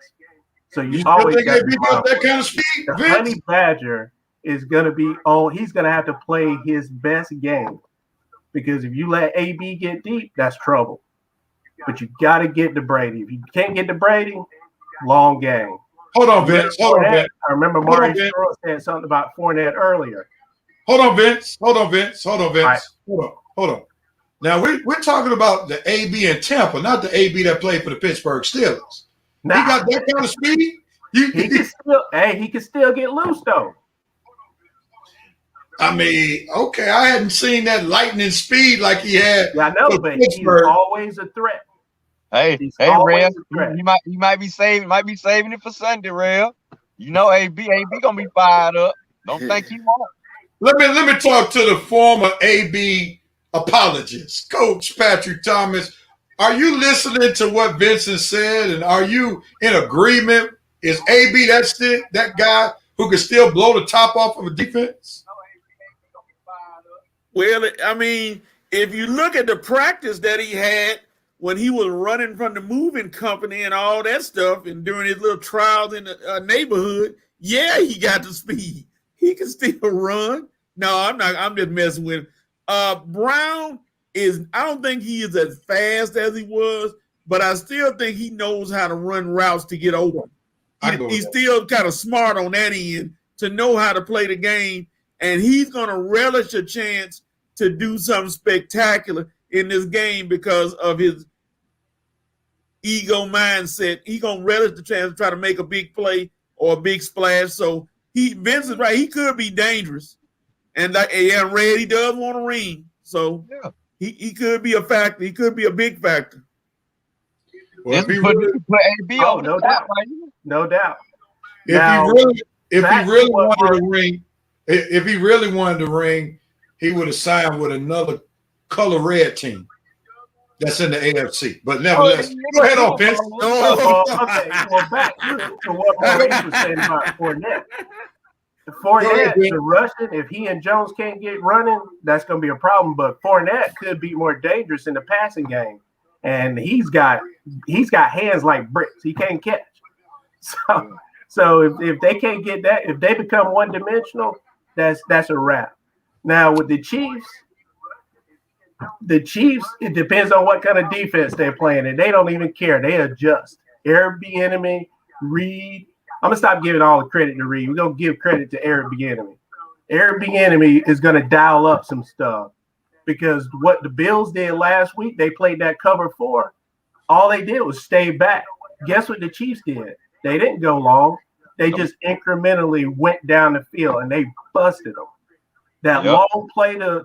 So you always got that kind of speed. the Honey Badger is gonna be on. He's gonna have to play his best game. Because if you let AB get deep, that's trouble. But you got to get to Brady. If you can't get to Brady, long game. Hold on, Vince. Hold on, Vince. I remember Maurice Strauss said something about Fournette earlier. Hold on, Vince. Hold on. Right. Hold on. Now, we're talking about the AB in Tampa, not the AB that played for the Pittsburgh Steelers. Nah, He got that kind of speed? he can still get loose, though. I mean, okay, I hadn't seen that lightning speed like he had. Yeah, I know, with but he's Pittsburgh. always a threat. Hey, He's hey, always Rev, a threat. you might be saving it for Sunday, Rev. AB gonna be fired up. Don't think he won't. Let me talk to the former AB apologist, Coach Patrick Thomas. Are you listening to what Vincent said, and are you in agreement? Is AB that guy who can still blow the top off of a defense? Well, I mean, if you look at the practice that he had when he was running from the moving company and all that stuff, and during his little trials in the neighborhood, yeah, he got the speed. He can still run. No, I'm not. I'm just messing with him. Brown I don't think he is as fast as he was, but I still think he knows how to run routes to get open. He's still kind of smart on that end to know how to play the game, and he's going to relish a chance to do something spectacular in this game because of his ego mindset. He's going to relish the chance to try to make a big play or a big splash. So Vince is right. He could be dangerous. And Red, he does want a ring. So yeah, he could be a factor. He could be a big factor. Well, if he put AB on no doubt. No doubt. If he really wanted the ring, he would have signed with another color red team that's in the AFC. But nevertheless, go ahead on, Vince. Okay, well, back to what Maurice was saying about Fournette. Fournette, the Russian, if he and Jones can't get running, that's going to be a problem. But Fournette could be more dangerous in the passing game, and he's got hands like bricks. He can't catch. So if they can't get that, if they become one dimensional, that's a wrap. Now with the Chiefs, it depends on what kind of defense they're playing, and they don't even care. They adjust. Eric Bieniemy, Reed. I'm gonna stop giving all the credit to Reed. We're gonna give credit to Eric Bieniemy. Eric Bieniemy is gonna dial up some stuff because what the Bills did last week, they played that cover 4. All they did was stay back. Guess what the Chiefs did? They didn't go long. They just incrementally went down the field and they busted them. That long play to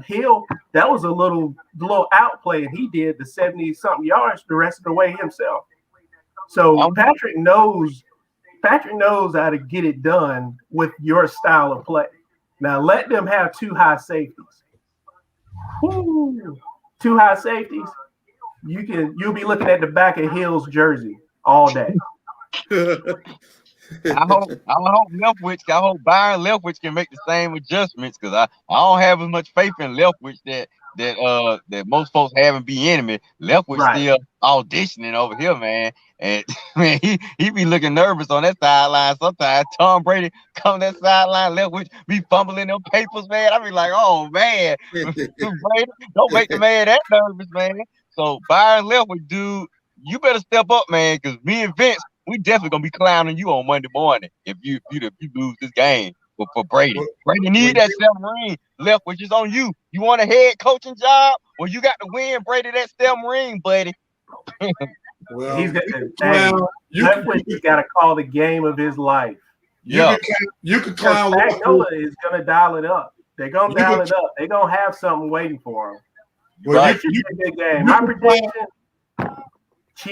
Hill, that was a little out play, and he did the 70-something yards the rest of the way himself. So Patrick knows how to get it done with your style of play. Now let them have 2 high safeties. Woo. 2 high safeties. You'll be looking at the back of Hill's jersey all day. I hope Byron Leftwich can make the same adjustments because I don't have as much faith in Leftwich that that most folks haven't be enemy. Leftwich Right. still auditioning over here, man. And man, he be looking nervous on that sideline sometimes. Tom Brady come that sideline, Leftwich be fumbling them papers, man. I be like, oh man, Brady, don't make the man that nervous, man. So Byron Leftwich, dude, you better step up, man, because me and Vince, we definitely gonna be clowning you on Monday morning if you lose this game for Brady. Well, Brady need that 7 ring left, which is on you. You want a head coaching job? Well, you got to win Brady that 7 ring, buddy. well, He's got you to. can clown. Leftwich got to call the game of his life. Yeah. You can clown. Spagnola is going to dial it up. They're going to dial it up. They're going to have something waiting for him. Well, Right. It should be a good game. My prediction.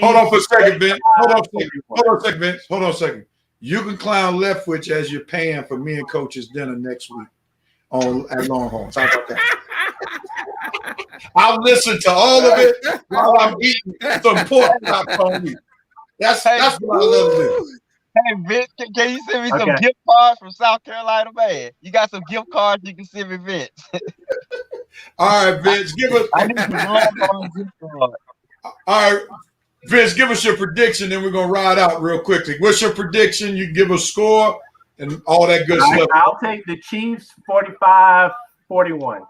Hold on for a second, Vince. Hold on a second. You can clown Leftwich as you're paying for me and Coach's dinner next week at Longhorns. How about that? I'll listen to all of it while I'm eating some pork chops on me. That's what I love to do. Hey, Vince, can you send me some Okay. gift cards from South Carolina, man? You got some gift cards you can send me, Vince. All right, Vince, give us. I need some Longhorn gift cards. All right, Vince, give us your prediction, then we're gonna ride out real quickly. What's your prediction? You give a score and all that good stuff. I'll take the Chiefs 45-41. 45.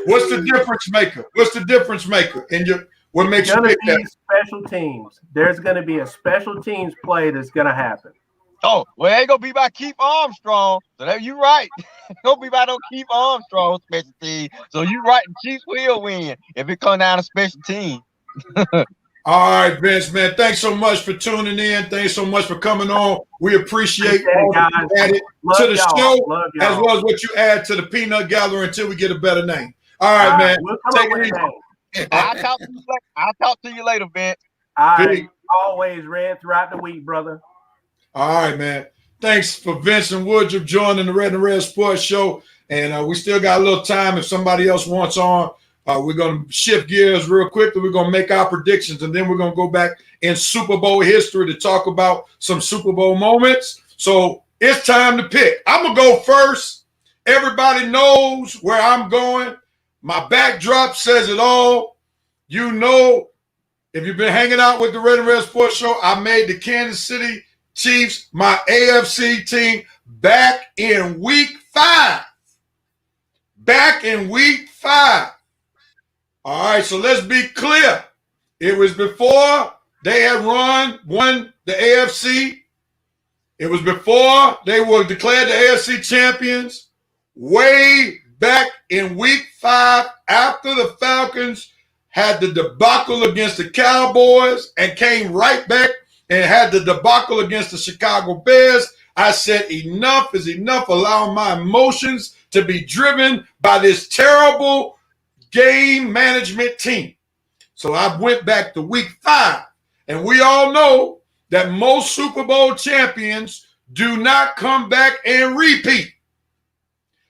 What's the difference maker? What's the difference maker in your? What makes It's you going pick to be that? special teams. There's going to be a special teams play that's going to happen. Oh, well, it ain't gonna be by Keith Armstrong. So that you right. It's gonna be by no Keith Armstrong special team. So you right, the Chiefs will win if it come down to special team. All right, Vince, man. Thanks so much for tuning in. Thanks so much for coming on. We appreciate all guys. you added Love to the y'all. show, Love as y'all. well as what you add to the Peanut Gallery until we get a better name. All right, man. We'll come Take up with it a easy. name. I'll talk to you later, Vince. All Big. right. Always ran throughout the week, brother. All right, man. Thanks for Vincent Woodruff joining the Red Rev Sports Show. And we still got a little time if somebody else wants on. We're going to shift gears real quickly. We're going to make our predictions, and then we're going to go back in Super Bowl history to talk about some Super Bowl moments. So it's time to pick. I'm going to go first. Everybody knows where I'm going. My backdrop says it all. You know, if you've been hanging out with the Red Rev Sports Show, I made the Kansas City Chiefs my AFC team back in week 5. Back in week 5. All right, so let's be clear. It was before they had won the AFC. It was before they were declared the AFC champions. Way back in week 5, after the Falcons had the debacle against the Cowboys and came right back and had the debacle against the Chicago Bears, I said enough is enough, allowing my emotions to be driven by this terrible game management team. So I went back to week 5, and we all know that most Super Bowl champions do not come back and repeat.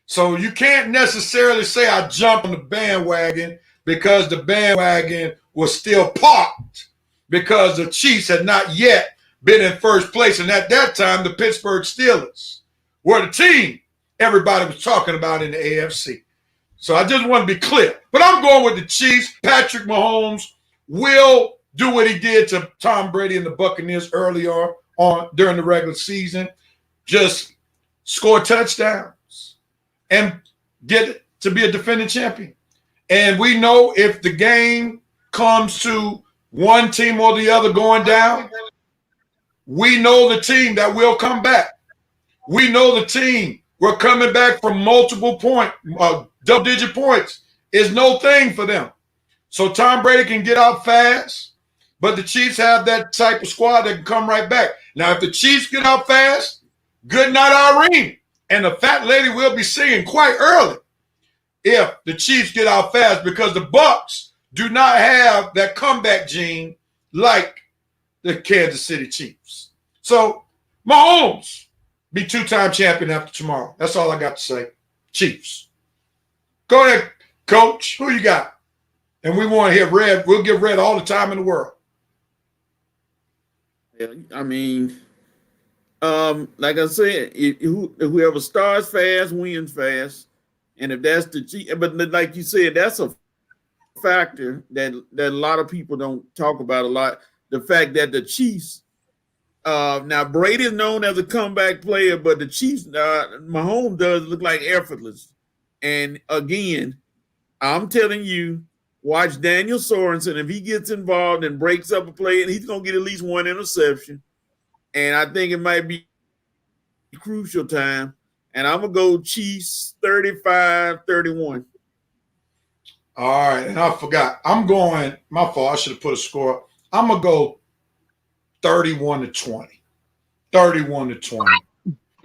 So you can't necessarily say I jumped on the bandwagon because the bandwagon was still parked because the Chiefs had not yet been in first place. And at that time, the Pittsburgh Steelers were the team everybody was talking about in the AFC. So I just want to be clear. But I'm going with the Chiefs. Patrick Mahomes will do what he did to Tom Brady and the Buccaneers earlier on during the regular season. Just score touchdowns and get to be a defending champion. And we know if the game comes to one team or the other going down, we know the team that will come back. We know the team we're coming back from multiple double-digit points is no thing for them. So Tom Brady can get out fast, but the Chiefs have that type of squad that can come right back. Now, if the Chiefs get out fast, good night, Irene. And the fat lady will be singing quite early if the Chiefs get out fast, because the Bucs do not have that comeback gene like the Kansas City Chiefs. So Mahomes be 2-time champion after tomorrow. That's all I got to say. Chiefs. Go ahead, Coach. Who you got? And we want to hear Red. We'll give Red all the time in the world. I mean, like I said, whoever starts fast wins fast. And if that's the Chiefs, but like you said, that's a factor that a lot of people don't talk about a lot. The fact that the Chiefs, now Brady is known as a comeback player, but the Chiefs, Mahomes does look like effortless. And again, I'm telling you, watch Daniel Sorensen. If he gets involved and breaks up a play, and he's going to get at least one interception. And I think it might be crucial time. And I'm going to go Chiefs 35-31. All right, and I forgot. I'm going, my fault, I should have put a score. I'm going to go 31-20. 31-20.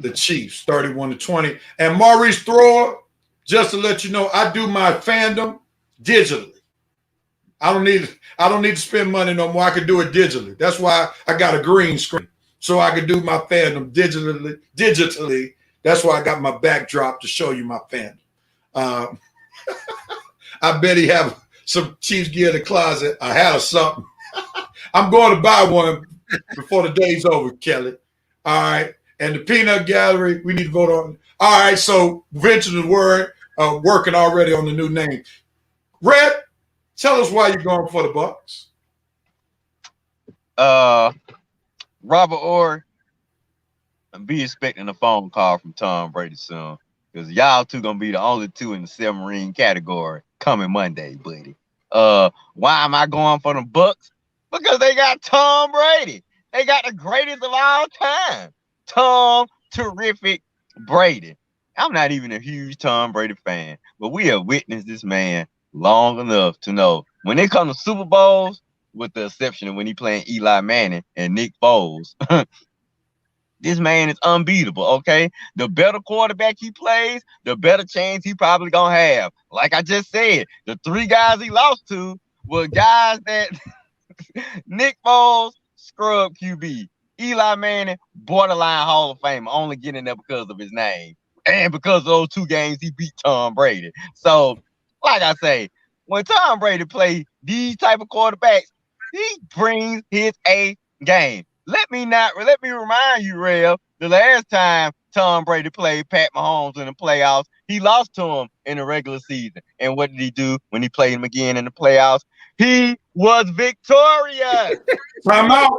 The Chiefs, 31-20. And Maurice Thrower, just to let you know, I do my fandom digitally. I don't need to spend money no more. I can do it digitally. That's why I got a green screen. So I can do my fandom digitally. That's why I got my backdrop to show you my fandom. I bet he have some Chiefs gear in the closet, a hat or something. I'm going to buy one before the day's over, Kelly. All right. And the Peanut Gallery, we need to vote on. All right. So venture the word, working already on the new name. Red, tell us why you're going for the Bucks. Robert Orr, be expecting a phone call from Tom Brady soon, because y'all two gonna be the only two in the submarine category coming Monday, buddy. Why am I going for the Bucks? Because they got Tom Brady. They got the greatest of all time, Tom Terrific Brady. I'm not even a huge Tom Brady fan, but we have witnessed this man long enough to know when it comes to Super Bowls, with the exception of when he playing Eli Manning and Nick Foles, this man is unbeatable, okay? The better quarterback he plays, the better chance he probably gonna have. Like I just said, the three guys he lost to were guys that Nick Foles, scrub QB. Eli Manning, borderline Hall of Fame, only getting there because of his name. And because of those two games, he beat Tom Brady. So, like I say, when Tom Brady plays these type of quarterbacks, he brings his A game. Let me remind you, Rev, the last time Tom Brady played Pat Mahomes in the playoffs, he lost to him in the regular season. And what did he do when he played him again in the playoffs? He was victorious. Time out.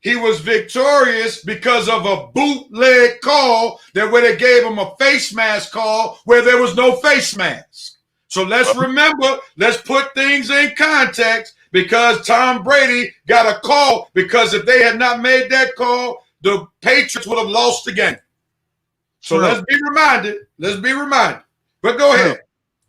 He was victorious because of a bootleg call where they gave him a face mask call where there was no face mask. So let's remember, let's put things in context, because Tom Brady got a call, because if they had not made that call, the Patriots would have lost the game. So let's be reminded. But go ahead.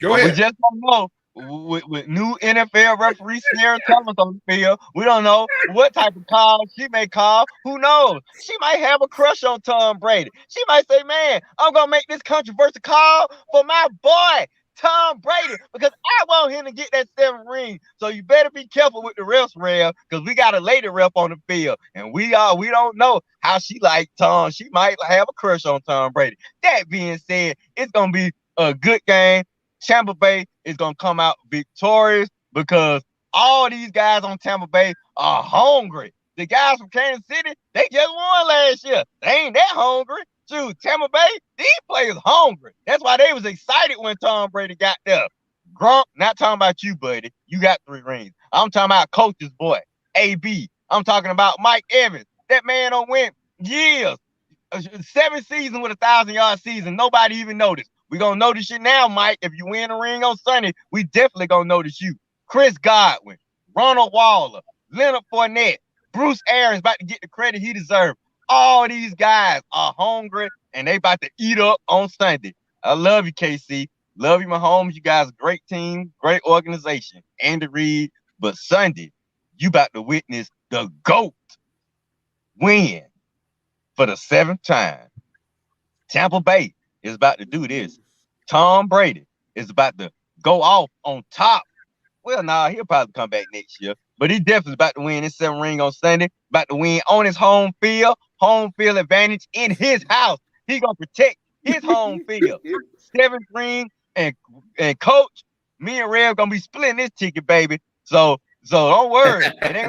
We just don't know. With new NFL referee Sarah Thomas on the field, we don't know what type of call she may call. Who knows? She might have a crush on Tom Brady. She might say, man, I'm going to make this controversial call for my boy, Tom Brady, because I want him to get that 7th ring. So you better be careful with the refs, Rev, because we got a lady ref on the field, and we don't know how she like Tom. She might have a crush on Tom Brady. That being said, it's going to be a good game. Tampa Bay is going to come out victorious because all these guys on Tampa Bay are hungry. The guys from Kansas City, they just won last year. They ain't that hungry. Shoot, Tampa Bay, these players hungry. That's why they was excited when Tom Brady got there. Gronk, not talking about you, buddy. You got 3 rings. I'm talking about coach's boy, AB. I'm talking about Mike Evans. That man done went years, 7 seasons with a 1,000-yard season. Nobody even noticed. We're going to notice you now, Mike. If you win a ring on Sunday, we definitely going to notice you. Chris Godwin, Ronald Waller, Leonard Fournette, Bruce Arians about to get the credit he deserves. All these guys are hungry, and they about to eat up on Sunday. I love you, KC. Love you, Mahomes. You guys, great team, great organization. Andy Reid. But Sunday, you about to witness the GOAT win for the 7th time. Tampa Bay is about to do this. Tom Brady is about to go off on top. Well, he'll probably come back next year, but he definitely about to win his 7th ring on Sunday, about to win on his home field advantage in his house. He gonna protect his home field. 7th ring, and coach, me and Rev gonna be splitting this ticket, baby. So don't worry. It ain't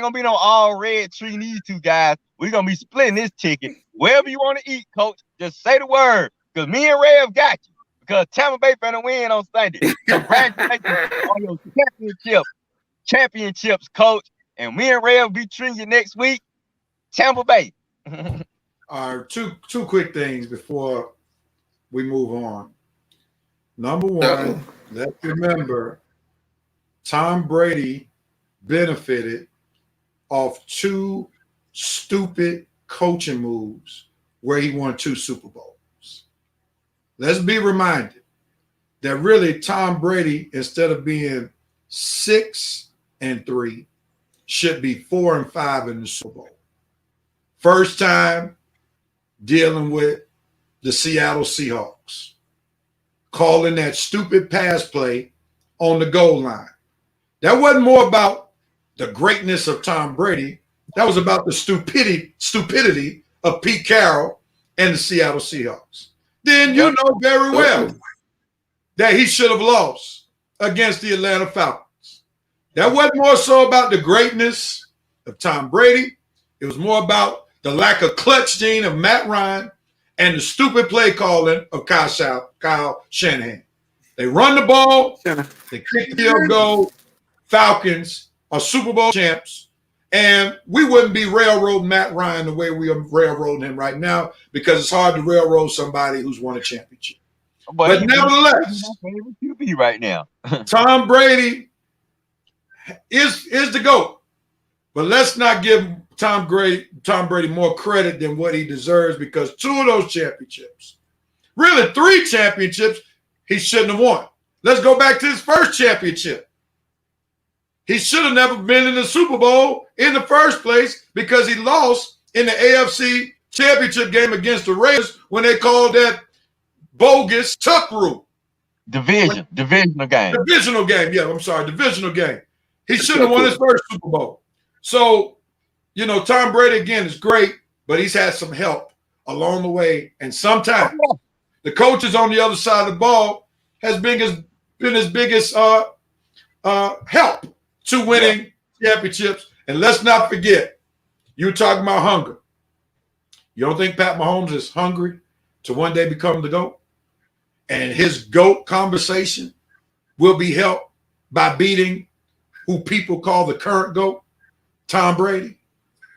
gonna be no all red treating these two guys. We're gonna be splitting this ticket. wherever you want to eat, coach, just say the word. Because me and Rev got you. Because Tampa Bay finna win on Sunday. Congratulations on your championships, coach. And me and Rev be treating you next week. Tampa Bay. All right, two quick things before we move on. Number one, let's remember Tom Brady benefited off 2 stupid coaching moves where he won 2 Super Bowls. Let's be reminded that really Tom Brady, instead of being 6-3, should be 4-5 in the Super Bowl. First time dealing with the Seattle Seahawks, calling that stupid pass play on the goal line. That wasn't more about the greatness of Tom Brady. That was about the stupidity of Pete Carroll and the Seattle Seahawks. Then you know very well that he should have lost against the Atlanta Falcons. That wasn't more so about the greatness of Tom Brady. It was more about the lack of clutch gene of Matt Ryan and the stupid play calling of Kyle Shanahan. They run the ball, they kick the field goal. Falcons are Super Bowl champs, and we wouldn't be railroading Matt Ryan the way we are railroading him right now, because it's hard to railroad somebody who's won a championship. But nevertheless, QB right now. Tom Brady is the GOAT. But let's not give Tom Brady more credit than what he deserves, because 2 of those championships, really 3 championships, he shouldn't have won. Let's go back to his first championship. He should have never been in the Super Bowl in the first place, because he lost in the AFC championship game against the Raiders when they called that bogus tuck rule. Divisional game. Divisional game. Yeah, I'm sorry. Divisional game. He should have won his first Super Bowl. So, you know, Tom Brady, again, is great, but he's had some help along the way. And sometimes the coaches on the other side of the ball has been his biggest help to winning championships. And let's not forget, you were talking about hunger. You don't think Pat Mahomes is hungry to one day become the GOAT? And his GOAT conversation will be helped by beating who people call the current GOAT, Tom Brady?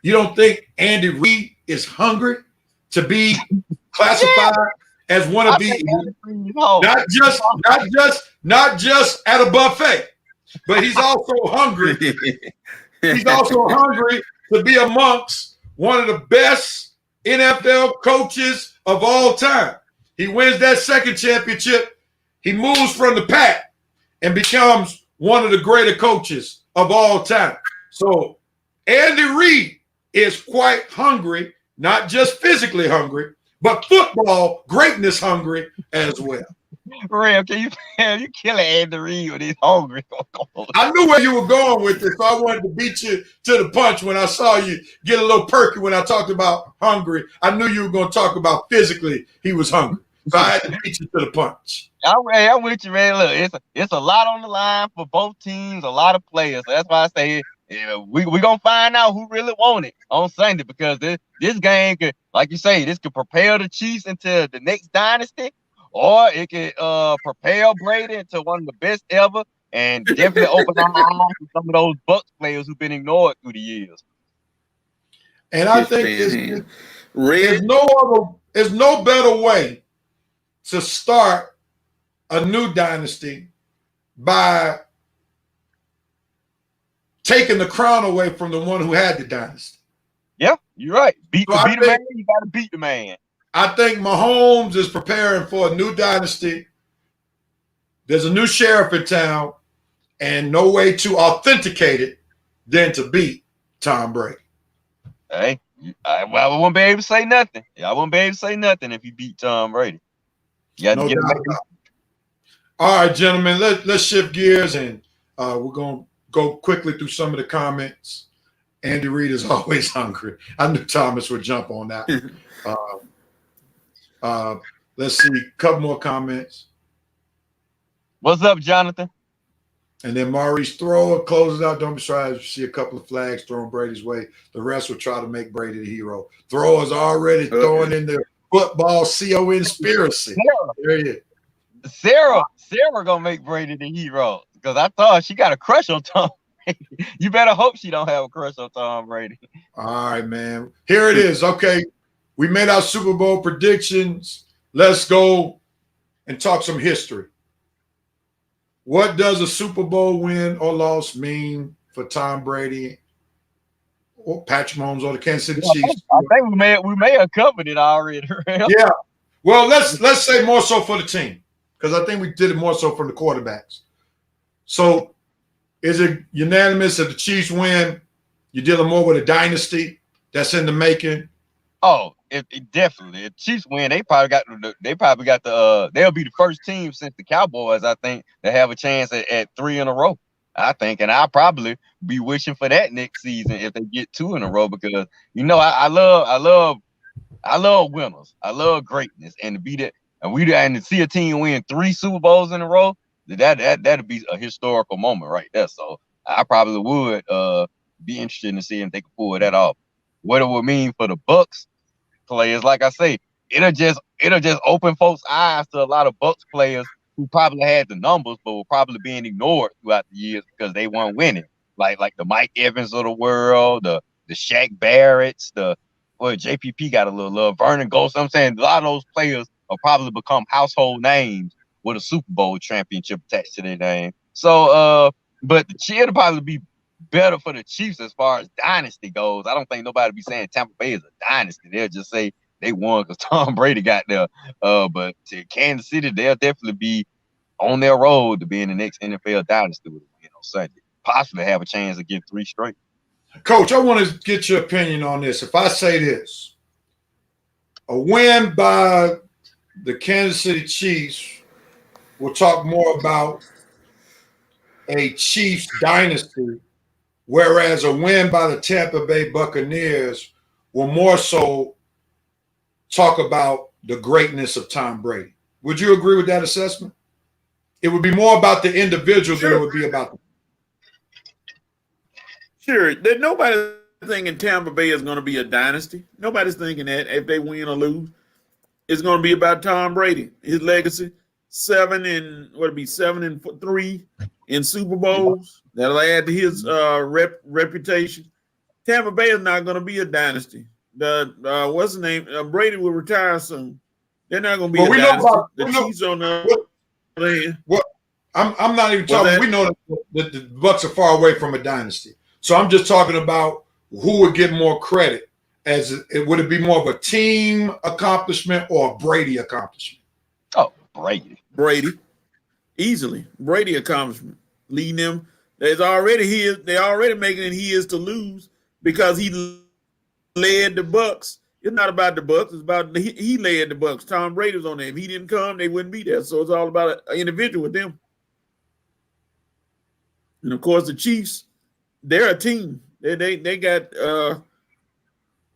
You don't think Andy Reid is hungry to be classified as one of the not just at a buffet, but he's also hungry. He's also hungry to be amongst one of the best NFL coaches of all time. He wins that second championship. He moves from the pack and becomes one of the greater coaches of all time. So Andy Reid is quite hungry, not just physically hungry, but football greatness hungry as well. Real, you killing Andy Reid when he's hungry? I knew where you were going with this, so I wanted to beat you to the punch when I saw you get a little perky when I talked about hungry. I knew you were going to talk about physically he was hungry, so I had to beat you to the punch. I'm with you, man. Look, it's a lot on the line for both teams, a lot of players. So that's why I say we're going to find out who really won it on Sunday, because this game could, like you say, this could propel the Chiefs into the next dynasty, or it could propel Brady into one of the best ever, and definitely open our eyes to some of those Bucs players who've been ignored through the years. And I think there's no better way to start a new dynasty by taking the crown away from the one who had the dynasty. Yeah, you're right. Beat the man, you got to beat the man. I think Mahomes is preparing for a new dynasty. There's a new sheriff in town, and no way to authenticate it than to beat Tom Brady. Hey, I won't be able to say nothing. I won't be able to say nothing if you beat Tom Brady. You got to get him. All right, gentlemen, let's shift gears, and we're going to go quickly through some of the comments. Andy Reid is always hungry. I knew Thomas would jump on that. Let's see, a couple more comments. What's up, Jonathan? And then Maurice Thrower closes out. Don't be surprised if you see a couple of flags thrown Brady's way. The rest will try to make Brady the hero. Thrower's already throwing in the football conspiracy. There he is. Sarah gonna make Brady the hero because I thought she got a crush on Tom Brady. You better hope she don't have a crush on Tom Brady. All right, man. Here it is. Okay, we made our Super Bowl predictions. Let's go and talk some history. What does a Super Bowl win or loss mean for Tom Brady or Patrick Mahomes or the Kansas City Chiefs? I think we may have covered it already. Yeah. Well, let's say more so for the team, because I think we did it more so for the quarterbacks. So is it unanimous if the Chiefs win, you're dealing more with a dynasty that's in the making? Oh, it definitely. If Chiefs win, they probably got the they'll be the first team since the Cowboys, I think, to have a chance at 3 in a row. I think, and I'll probably be wishing for that next season if they get 2 in a row, because I love winners. I love greatness, and to be that and to see a team win 3 Super Bowls in a row, that'd be a historical moment right there. So I probably would be interested in seeing if they can pull that off. What it would mean for the Bucs players, like I say, it'll just open folks' eyes to a lot of Bucs players who probably had the numbers but were probably being ignored throughout the years because they weren't winning. Like the Mike Evans of the world, the Shaq Barretts, JPP got a little love, Vernon Ghost. I'm saying a lot of those players will probably become household names with a Super Bowl championship attached to their name. So, but it'll probably be better for the Chiefs as far as dynasty goes. I don't think nobody be saying Tampa Bay is a dynasty. They'll just say they won because Tom Brady got there. But to Kansas City, they'll definitely be on their road to being the next NFL dynasty with a win on Sunday. Possibly have a chance to get 3 straight. Coach, I want to get your opinion on this. If I say this, a win by the Kansas City Chiefs, we'll talk more about a Chiefs dynasty, whereas a win by the Tampa Bay Buccaneers will more so talk about the greatness of Tom Brady. Would you agree with that assessment? It would be more about the individual than it would be about the. Sure. Nobody's thinking Tampa Bay is going to be a dynasty. Nobody's thinking that if they win or lose, it's going to be about Tom Brady, his legacy. 7 and 3 in Super Bowls. That'll add to his reputation. Tampa Bay is not going to be a dynasty. What's the name? Brady will retire soon. They're not going to be a dynasty. The Chiefs on the other hand. What? I'm not even talking. We know that the Bucs are far away from a dynasty. So I'm just talking about who would get more credit. Would it be more of a team accomplishment or a Brady accomplishment? Oh, Brady. Easily. Brady accomplishment. Leading them. They're already making it his to lose because he led the Bucs. It's not about the Bucs. It's about he led the Bucs. Tom Brady was on there. If he didn't come, they wouldn't be there. So it's all about an individual with them. And of course, the Chiefs, they're a team. They got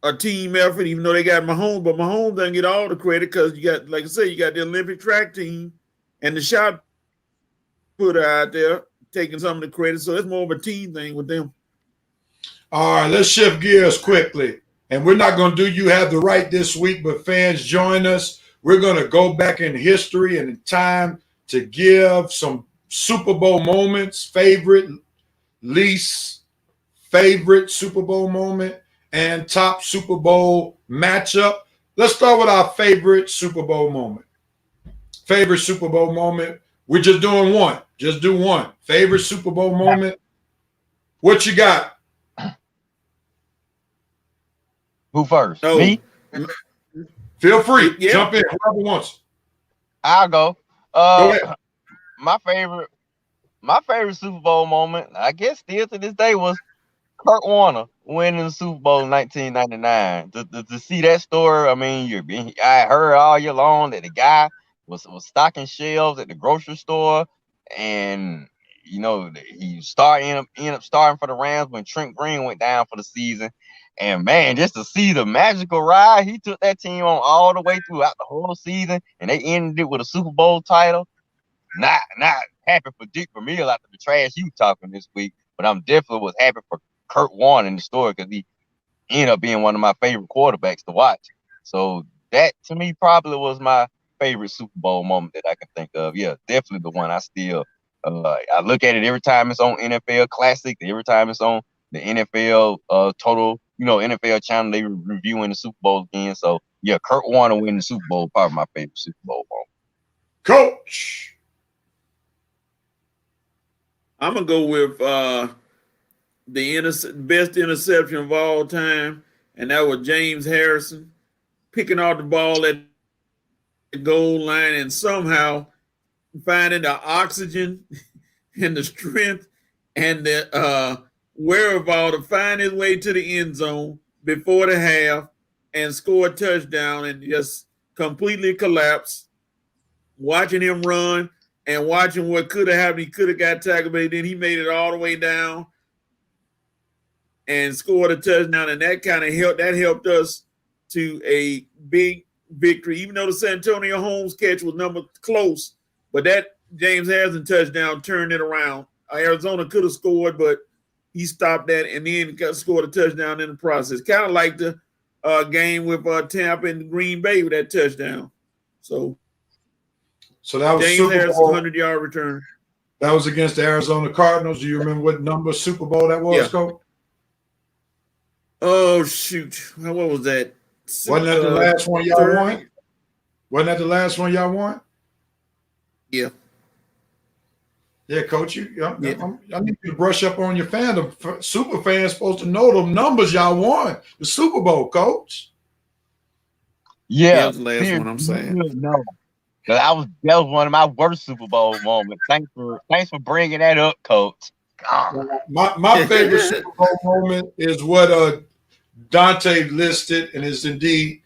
a team effort, even though they got Mahomes, but Mahomes doesn't get all the credit because you got, like I said, you got the Olympic track team and the shot putter out there taking some of the credit. So it's more of a team thing with them. All right, let's shift gears quickly. And we're not going to do You Have the Right this week, but fans, join us. We're going to go back in history and in time to give some Super Bowl moments, favorite, least favorite Super Bowl moment, and top Super Bowl matchup. Let's start with our favorite Super Bowl moment. Favorite Super Bowl moment. We're just doing one. Just do one. Favorite Super Bowl moment. What you got? Who first? Oh. Me? Feel free. Yeah. Jump in. Whoever wants. I'll go. Go ahead. My favorite Super Bowl moment, I guess still to this day, was Kurt Warner winning the Super Bowl in 1999. To see that story, I mean, I heard all year long that the guy was stocking shelves at the grocery store, and he ended up starting for the Rams when Trent Green went down for the season. And man, just to see the magical ride he took that team on all the way throughout the whole season, and they ended it with a Super Bowl title. Not happy for Dick Vermeil after the trash you talking this week, but I'm definitely was happy for Kurt Warner in the story because he ended up being one of my favorite quarterbacks to watch. So that to me probably was my favorite Super Bowl moment that I can think of. Yeah, definitely the one I still I look at it every time it's on NFL Classic, every time it's on the NFL total, NFL channel, they reviewing the Super Bowl again. So yeah, Kurt Warner winning the Super Bowl, probably my favorite Super Bowl moment. Coach. I'm gonna go with the best interception of all time, and that was James Harrison picking off the ball at the goal line and somehow finding the oxygen and the strength and the wherewithal to find his way to the end zone before the half and score a touchdown and just completely collapse. Watching him run and watching what could have happened, he could have got tackled, but then he made it all the way down and scored a touchdown, and that kind of helped us to a big victory, even though the San Antonio Holmes catch was close, but that James Harrison touchdown turned it around. Arizona could have scored, but he stopped that and then scored a touchdown in the process. Kind of like the game with Tampa and Green Bay with that touchdown. So that was James Super Harrison's Bowl. 100-yard return. That was against the Arizona Cardinals. Do you remember what number Super Bowl that was, Coach? Oh, shoot. What was that? Wasn't that the last one y'all won? Wasn't that the last one y'all won? Yeah. Yeah, Coach. I need you to brush up on your fandom. Super fans supposed to know them numbers y'all won. The Super Bowl, Coach. Yeah, that was the last one I'm saying. No. That was one of my worst Super Bowl moments. Thanks for bringing that up, Coach. My favorite Super Bowl moment is what Dante listed, and is indeed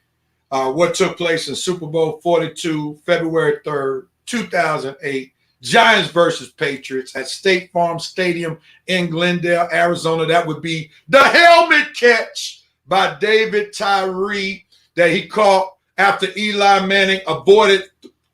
what took place in Super Bowl 42, February 3rd, 2008, Giants versus Patriots at State Farm Stadium in Glendale, Arizona. That would be the helmet catch by David Tyree that he caught after Eli Manning avoided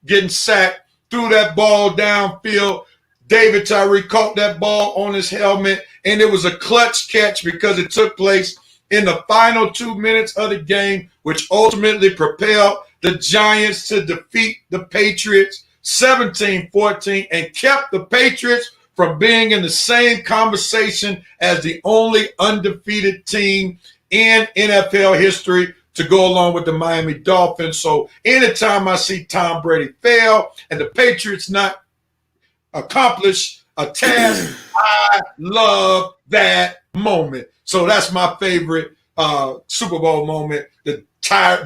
getting sacked, threw that ball downfield. David Tyree caught that ball on his helmet, and it was a clutch catch because it took place in the final 2 minutes of the game, which ultimately propelled the Giants to defeat the Patriots 17-14 and kept the Patriots from being in the same conversation as the only undefeated team in NFL history to go along with the Miami Dolphins. So anytime I see Tom Brady fail and the Patriots not accomplish a task, I love that moment. So that's my favorite Super Bowl moment, the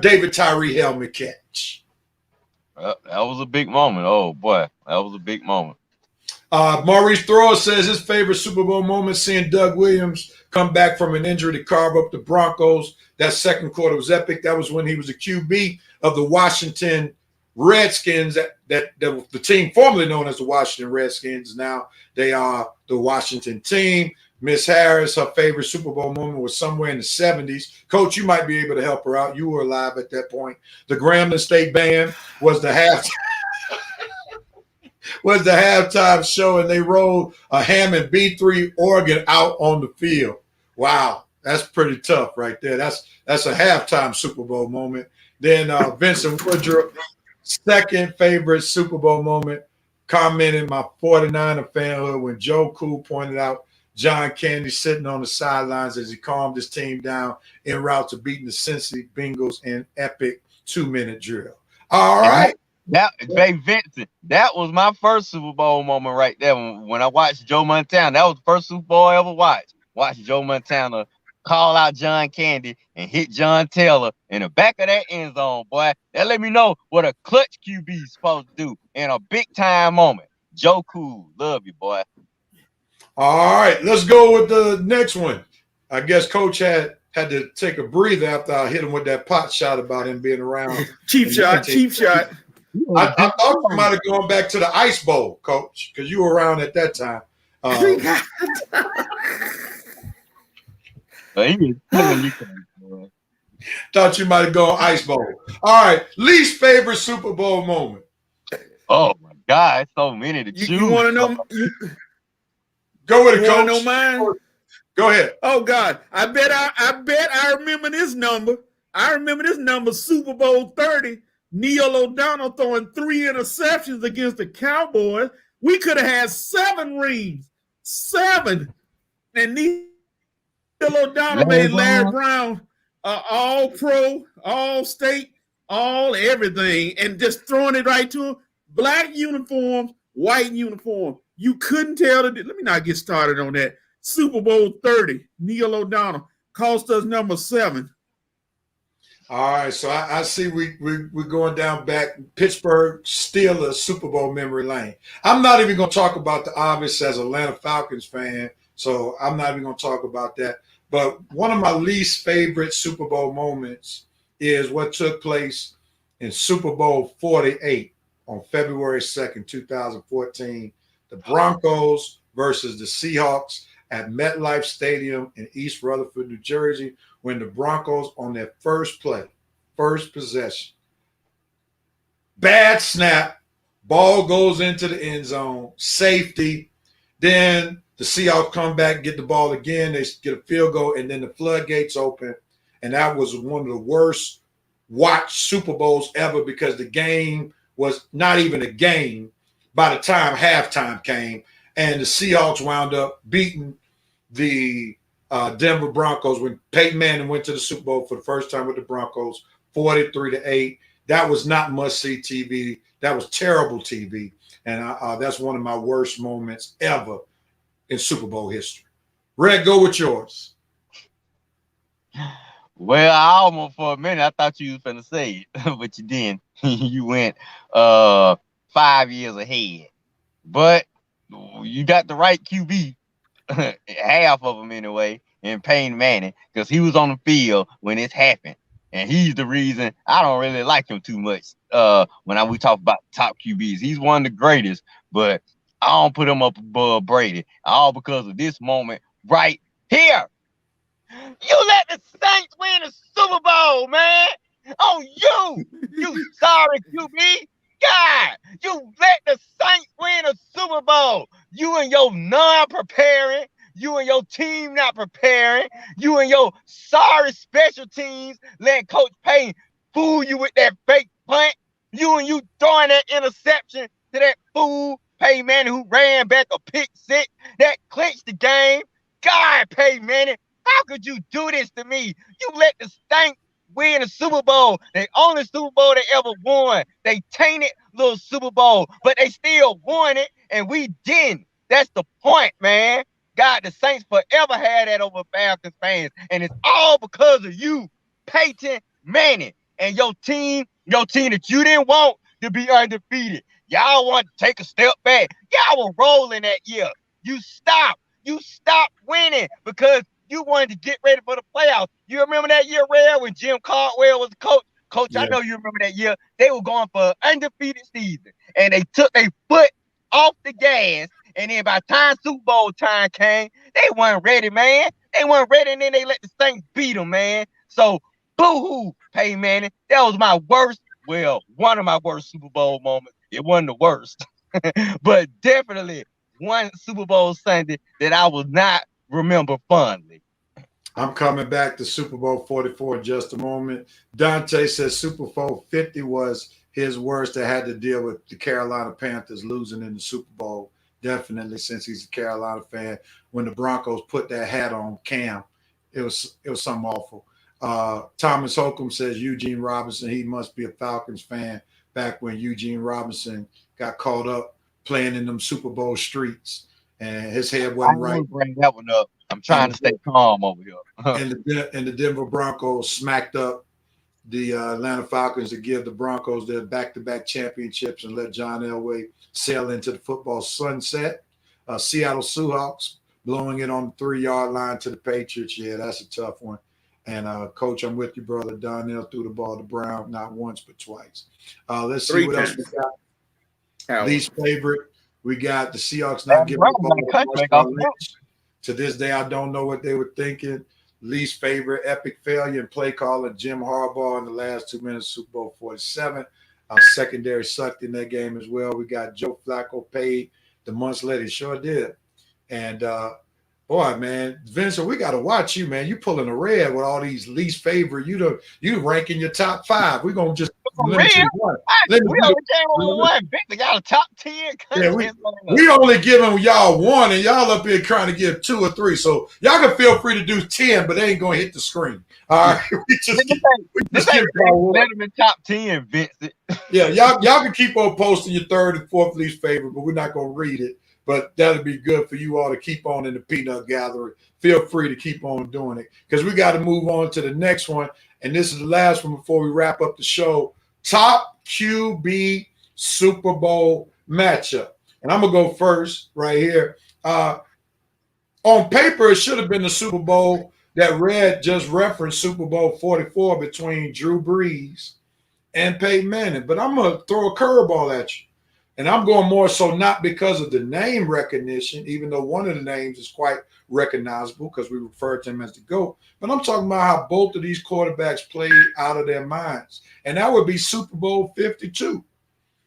David Tyree helmet catch. That was a big moment. Oh, boy. That was a big moment. Maurice Thrower says his favorite Super Bowl moment, seeing Doug Williams come back from an injury to carve up the Broncos. That second quarter was epic. That was when he was a QB of the Washington Redskins, that the team formerly known as the Washington Redskins. Now they are the Washington team. Miss Harris, her favorite Super Bowl moment was somewhere in the 70s. Coach, you might be able to help her out. You were alive at that point. The Grambling State Band was the halftime show, and they rolled a Hammond B3 organ out on the field. Wow, that's pretty tough right there. That's a halftime Super Bowl moment. Then Vincent Woodruff, second favorite Super Bowl moment, commented my 49er fanhood when Joe Cool pointed out John Candy sitting on the sidelines as he calmed his team down en route to beating the Cincy Bengals in epic 2-minute drill. All right. Vincent, that was my first Super Bowl moment right there. When I watched Joe Montana, that was the first Super Bowl I ever watched. Watched Joe Montana call out John Candy and hit John Taylor in the back of that end zone, boy. That let me know what a clutch QB is supposed to do in a big-time moment. Joe Cool, love you, boy. All right, let's go with the next one. I guess Coach had to take a breather after I hit him with that pot shot about him being around. Cheap shot. I thought you might have gone back to the Ice Bowl, Coach, because you were around at that time. Thought you might have gone Ice Bowl. All right, least favorite Super Bowl moment. Oh, my God, so many to choose. You want to know? Go with it, You want to Coach. know mine? Go ahead. Oh God, I bet I remember this number. I remember this number, Super Bowl 30. Neil O'Donnell throwing 3 interceptions against the Cowboys. We could have had 7 rings. 7. And Neil O'Donnell made Larry Brown all pro, all state, all everything, and just throwing it right to him. Black uniforms, white uniform. You couldn't tell the. Let me not get started on that. Super Bowl 30, Neil O'Donnell cost us number 7. All right, so I see we're going down back Pittsburgh Steelers Super Bowl memory lane. I'm not even going to talk about the obvious as Atlanta Falcons fan, so I'm not even going to talk about that. But one of my least favorite Super Bowl moments is what took place in Super Bowl 48 on February 2nd, 2014. The Broncos versus the Seahawks at MetLife Stadium in East Rutherford, New Jersey, when the Broncos on their first play, first possession, bad snap, ball goes into the end zone, safety. Then the Seahawks come back, get the ball again, they get a field goal, and then the floodgates open. And that was one of the worst watched Super Bowls ever because the game was not even a game by the time halftime came. And the Seahawks wound up beating the Denver Broncos when Peyton Manning went to the Super Bowl for the first time with the Broncos, 43-8. That was not must-see TV. That was terrible TV. And that's one of my worst moments ever in Super Bowl history. Red, go with yours. Well, I almost for a minute I thought you was finna say it, but you didn't. You went 5 years ahead. But you got the right QB, half of them anyway, in Peyton Manning, because he was on the field when it happened. And he's the reason I don't really like him too much when we talk about top QBs. He's one of the greatest, but I don't put him up above Brady, all because of this moment right here. You let the Saints win the Super Bowl, man. Oh, you sorry QB. God, you let the Saints win a Super Bowl. You and your non-preparing, you and your team not preparing, you and your sorry special teams letting Coach Payton fool you with that fake punt. You throwing that interception to that fool Peyton Manning who ran back a pick six that clinched the game. God, Peyton Manning, how could you do this to me? You let the Saints win a Super Bowl. The only Super Bowl they ever won. They tainted little Super Bowl, but they still won it, and we didn't. That's the point, man. God, the Saints forever had that over Falcons fans, and it's all because of you, Peyton Manning, and your team that you didn't want to be undefeated. Y'all want to take a step back. Y'all were rolling that year. You stopped winning because you wanted to get ready for the playoffs. You remember that year, Red, when Jim Caldwell was the coach? Coach, yeah. I know you remember that year. They were going for an undefeated season, and they took their foot off the gas, and then by the time Super Bowl time came, they weren't ready, man. They weren't ready, and then they let the Saints beat them, man. So, boo-hoo, Peyton Manning. That was my worst, one of my worst Super Bowl moments. It wasn't the worst, but definitely one Super Bowl Sunday that I will not remember fondly. I'm coming back to Super Bowl 44 in just a moment. Dante says Super Bowl 50 was his worst. That had to deal with the Carolina Panthers losing in the Super Bowl. Definitely, since he's a Carolina fan. When the Broncos put that hat on Cam, it was something awful. Thomas Holcomb says Eugene Robinson. He must be a Falcons fan back when Eugene Robinson got caught up playing in them Super Bowl streets, and his head wasn't right. Bring that one up. I'm trying to stay calm over here. and the Denver Broncos smacked up the Atlanta Falcons to give the Broncos their back-to-back championships and let John Elway sail into the football sunset. Seattle Seahawks blowing it on the 3-yard line to the Patriots. Yeah, that's a tough one. And, Coach, I'm with you, brother. Donnell threw the ball to Brown not once but twice. Let's see what else we got. Least favorite, we got the Seahawks not giving the ball to To this day, I don't know what they were thinking. Least favorite, epic failure in play calling Jim Harbaugh in the last 2 minutes of Super Bowl 47. Our secondary sucked in that game as well. We got Joe Flacco paid the months later. He sure did. And boy, man, Vincent, we got to watch you, man. You pulling a red with all these least favorite. You rank in your top 5. We're gonna just limit you to one. We only came on one. They got a top 10. Yeah, we only giving y'all 1, and y'all up here trying to give 2 or 3. So y'all can feel free to do 10, but they ain't gonna hit the screen. All right, we just give y'all 1. Top 10, Vincent. Yeah, y'all can keep on posting your 3rd and 4th least favorite, but we're not gonna read it. But that'll be good for you all to keep on in the peanut gathering. Feel free to keep on doing it because we got to move on to the next one. And this is the last one before we wrap up the show. Top QB Super Bowl matchup. And I'm going to go first right here. On paper, it should have been the Super Bowl that Red just referenced, Super Bowl 44 between Drew Brees and Peyton Manning. But I'm going to throw a curveball at you. And I'm going more so not because of the name recognition, even though one of the names is quite recognizable because we refer to him as the GOAT. But I'm talking about how both of these quarterbacks played out of their minds. And that would be Super Bowl 52.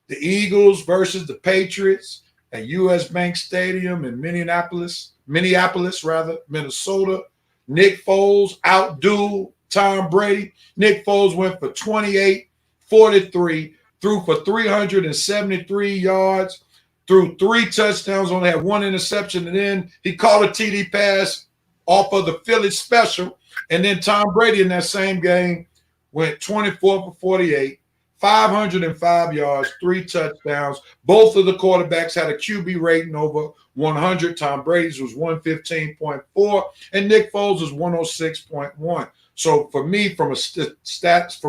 The Eagles versus the Patriots at U.S. Bank Stadium in Minneapolis, Minnesota. Nick Foles outdueled Tom Brady. Nick Foles went for 28-43. Threw for 373 yards, threw 3 touchdowns, only had 1 interception, and then he caught a TD pass off of the Philly special. And then Tom Brady in that same game went 24 for 48, 505 yards, 3 touchdowns. Both of the quarterbacks had a QB rating over 100. Tom Brady's was 115.4, and Nick Foles was 106.1. So for me, from a stats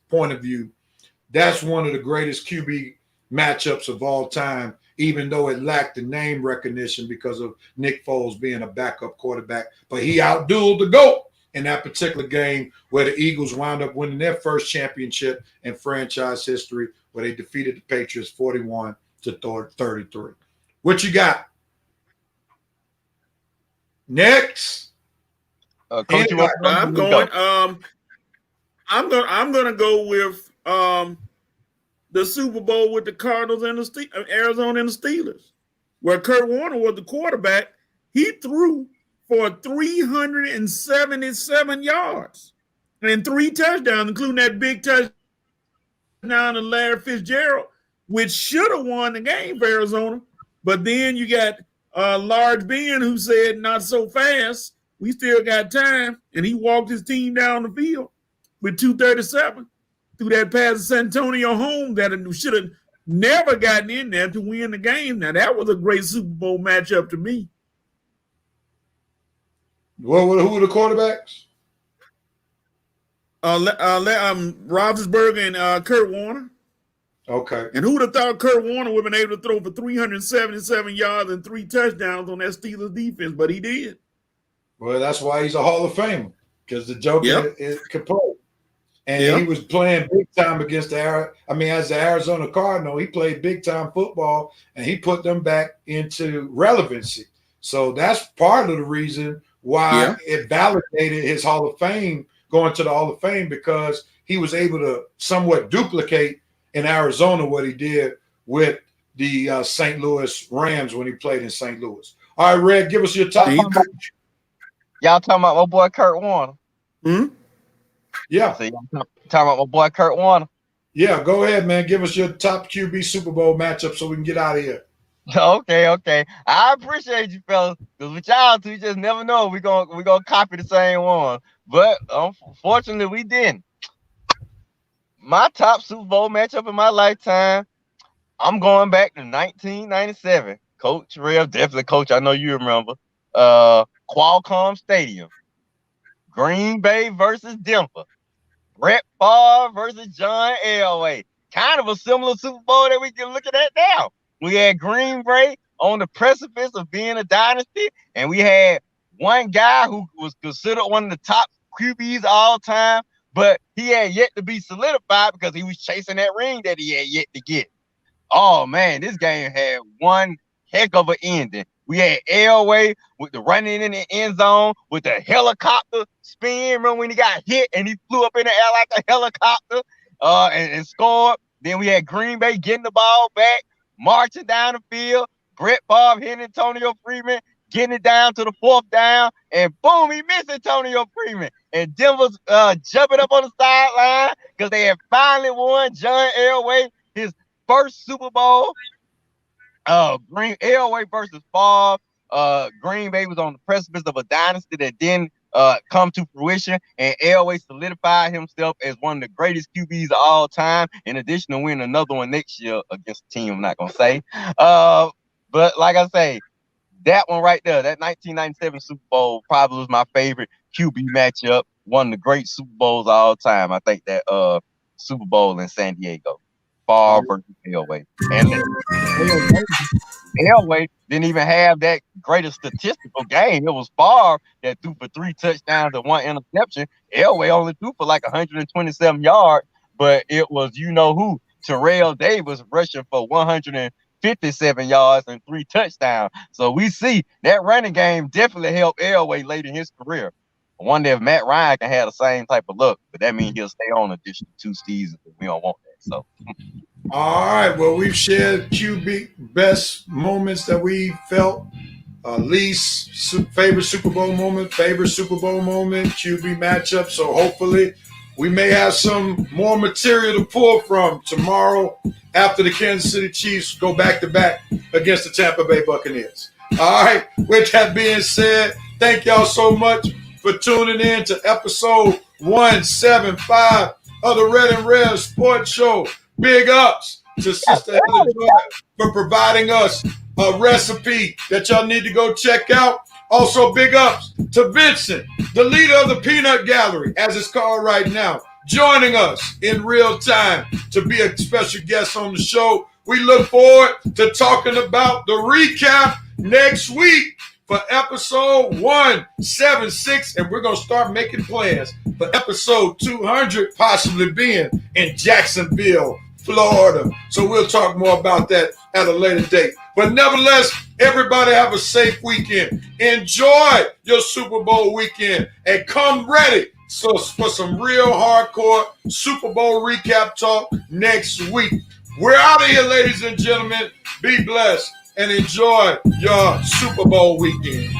point of view, that's one of the greatest QB matchups of all time, even though it lacked the name recognition because of Nick Foles being a backup quarterback. But he outdueled the GOAT in that particular game where the Eagles wound up winning their first championship in franchise history, where they defeated the Patriots 41-33. What you got? Next. Coach, I'm going to go with the Super Bowl with the Cardinals and the Arizona and the Steelers, where Kurt Warner was the quarterback. He threw for 377 yards and 3 touchdowns, including that big touchdown to Larry Fitzgerald, which should have won the game for Arizona. But then you got Large Ben, who said, "Not so fast. We still got time," and he walked his team down the field with 237 through that pass to Santonio Holmes that should have never gotten in there to win the game. Now, that was a great Super Bowl matchup to me. Who were the quarterbacks? Roethlisberger and Kurt Warner. Okay. And who would have thought Kurt Warner would have been able to throw for 377 yards and 3 touchdowns on that Steelers defense, but he did. Well, that's why he's a Hall of Famer, because the Joker could play. And he was playing big time against as the Arizona Cardinal, he played big time football, and he put them back into relevancy. So that's part of the reason why it validated his Hall of Fame, going to the Hall of Fame, because he was able to somewhat duplicate in Arizona what he did with the St. Louis Rams when he played in St. Louis. All right, Red, give us your top. Y'all talking about my boy Kurt Warner? Yeah. So y'all talking about my boy Kurt Warner? Yeah, go ahead, man. Give us your top QB Super Bowl matchup so we can get out of here. Okay. I appreciate you, fellas. Because with y'all two, you just never know. We're gonna copy the same one. But unfortunately, we didn't. My top Super Bowl matchup in my lifetime, I'm going back to 1997. Coach Rev, definitely Coach, I know you remember. Qualcomm Stadium. Green Bay versus Denver. Brett Favre versus John Elway. Kind of a similar Super Bowl that we can look at now. We had Green Bay on the precipice of being a dynasty, and we had one guy who was considered one of the top QBs of all time, but he had yet to be solidified because he was chasing that ring that he had yet to get. Oh, man, this game had one heck of an ending. We had Elway with the running in the end zone with the helicopter spin. Remember when he got hit and he flew up in the air like a helicopter? and scored. Then we had Green Bay getting the ball back, marching down the field. Brett Favre hitting Antonio Freeman, getting it down to the 4th down, and boom, he missed Antonio Freeman. And Denver's jumping up on the sideline because they had finally won John Elway his first Super Bowl. Elway versus Favre. Green Bay was on the precipice of a dynasty that didn't come to fruition, and Elway solidified himself as one of the greatest QBs of all time, in addition to winning another one next year against a team I'm not going to say. But like I say, that one right there, that 1997 Super Bowl probably was my favorite QB matchup, one of the great Super Bowls of all time. I think that Super Bowl in San Diego. Favre versus Elway. And Elway didn't even have that greater statistical game. It was Favre that threw for 3 touchdowns and 1 interception. Elway only threw for like 127 yards, but it was you-know-who, Terrell Davis rushing for 157 yards and 3 touchdowns. So we see that running game definitely helped Elway late in his career. I wonder if Matt Ryan can have the same type of look, but that means he'll stay on an additional 2 seasons. We don't want that. So, all right. Well, we've shared QB best moments that we felt, least favorite Super Bowl moment, QB matchup. So hopefully we may have some more material to pull from tomorrow after the Kansas City Chiefs go back-to-back against the Tampa Bay Buccaneers. All right. With that being said, thank y'all so much for tuning in to episode 175 of the Red Rev Sports Show. Big ups to Sister Heather Joy for providing us a recipe that y'all need to go check out. Also, big ups to Vincent, the leader of the Peanut Gallery, as it's called right now, joining us in real time to be a special guest on the show. We look forward to talking about the recap next week for episode 176, and we're going to start making plans for episode 200, possibly being in Jacksonville, Florida. So we'll talk more about that at a later date. But nevertheless, everybody have a safe weekend. Enjoy your Super Bowl weekend and come ready for some real hardcore Super Bowl recap talk next week. We're out of here, ladies and gentlemen. Be blessed and enjoy your Super Bowl weekend.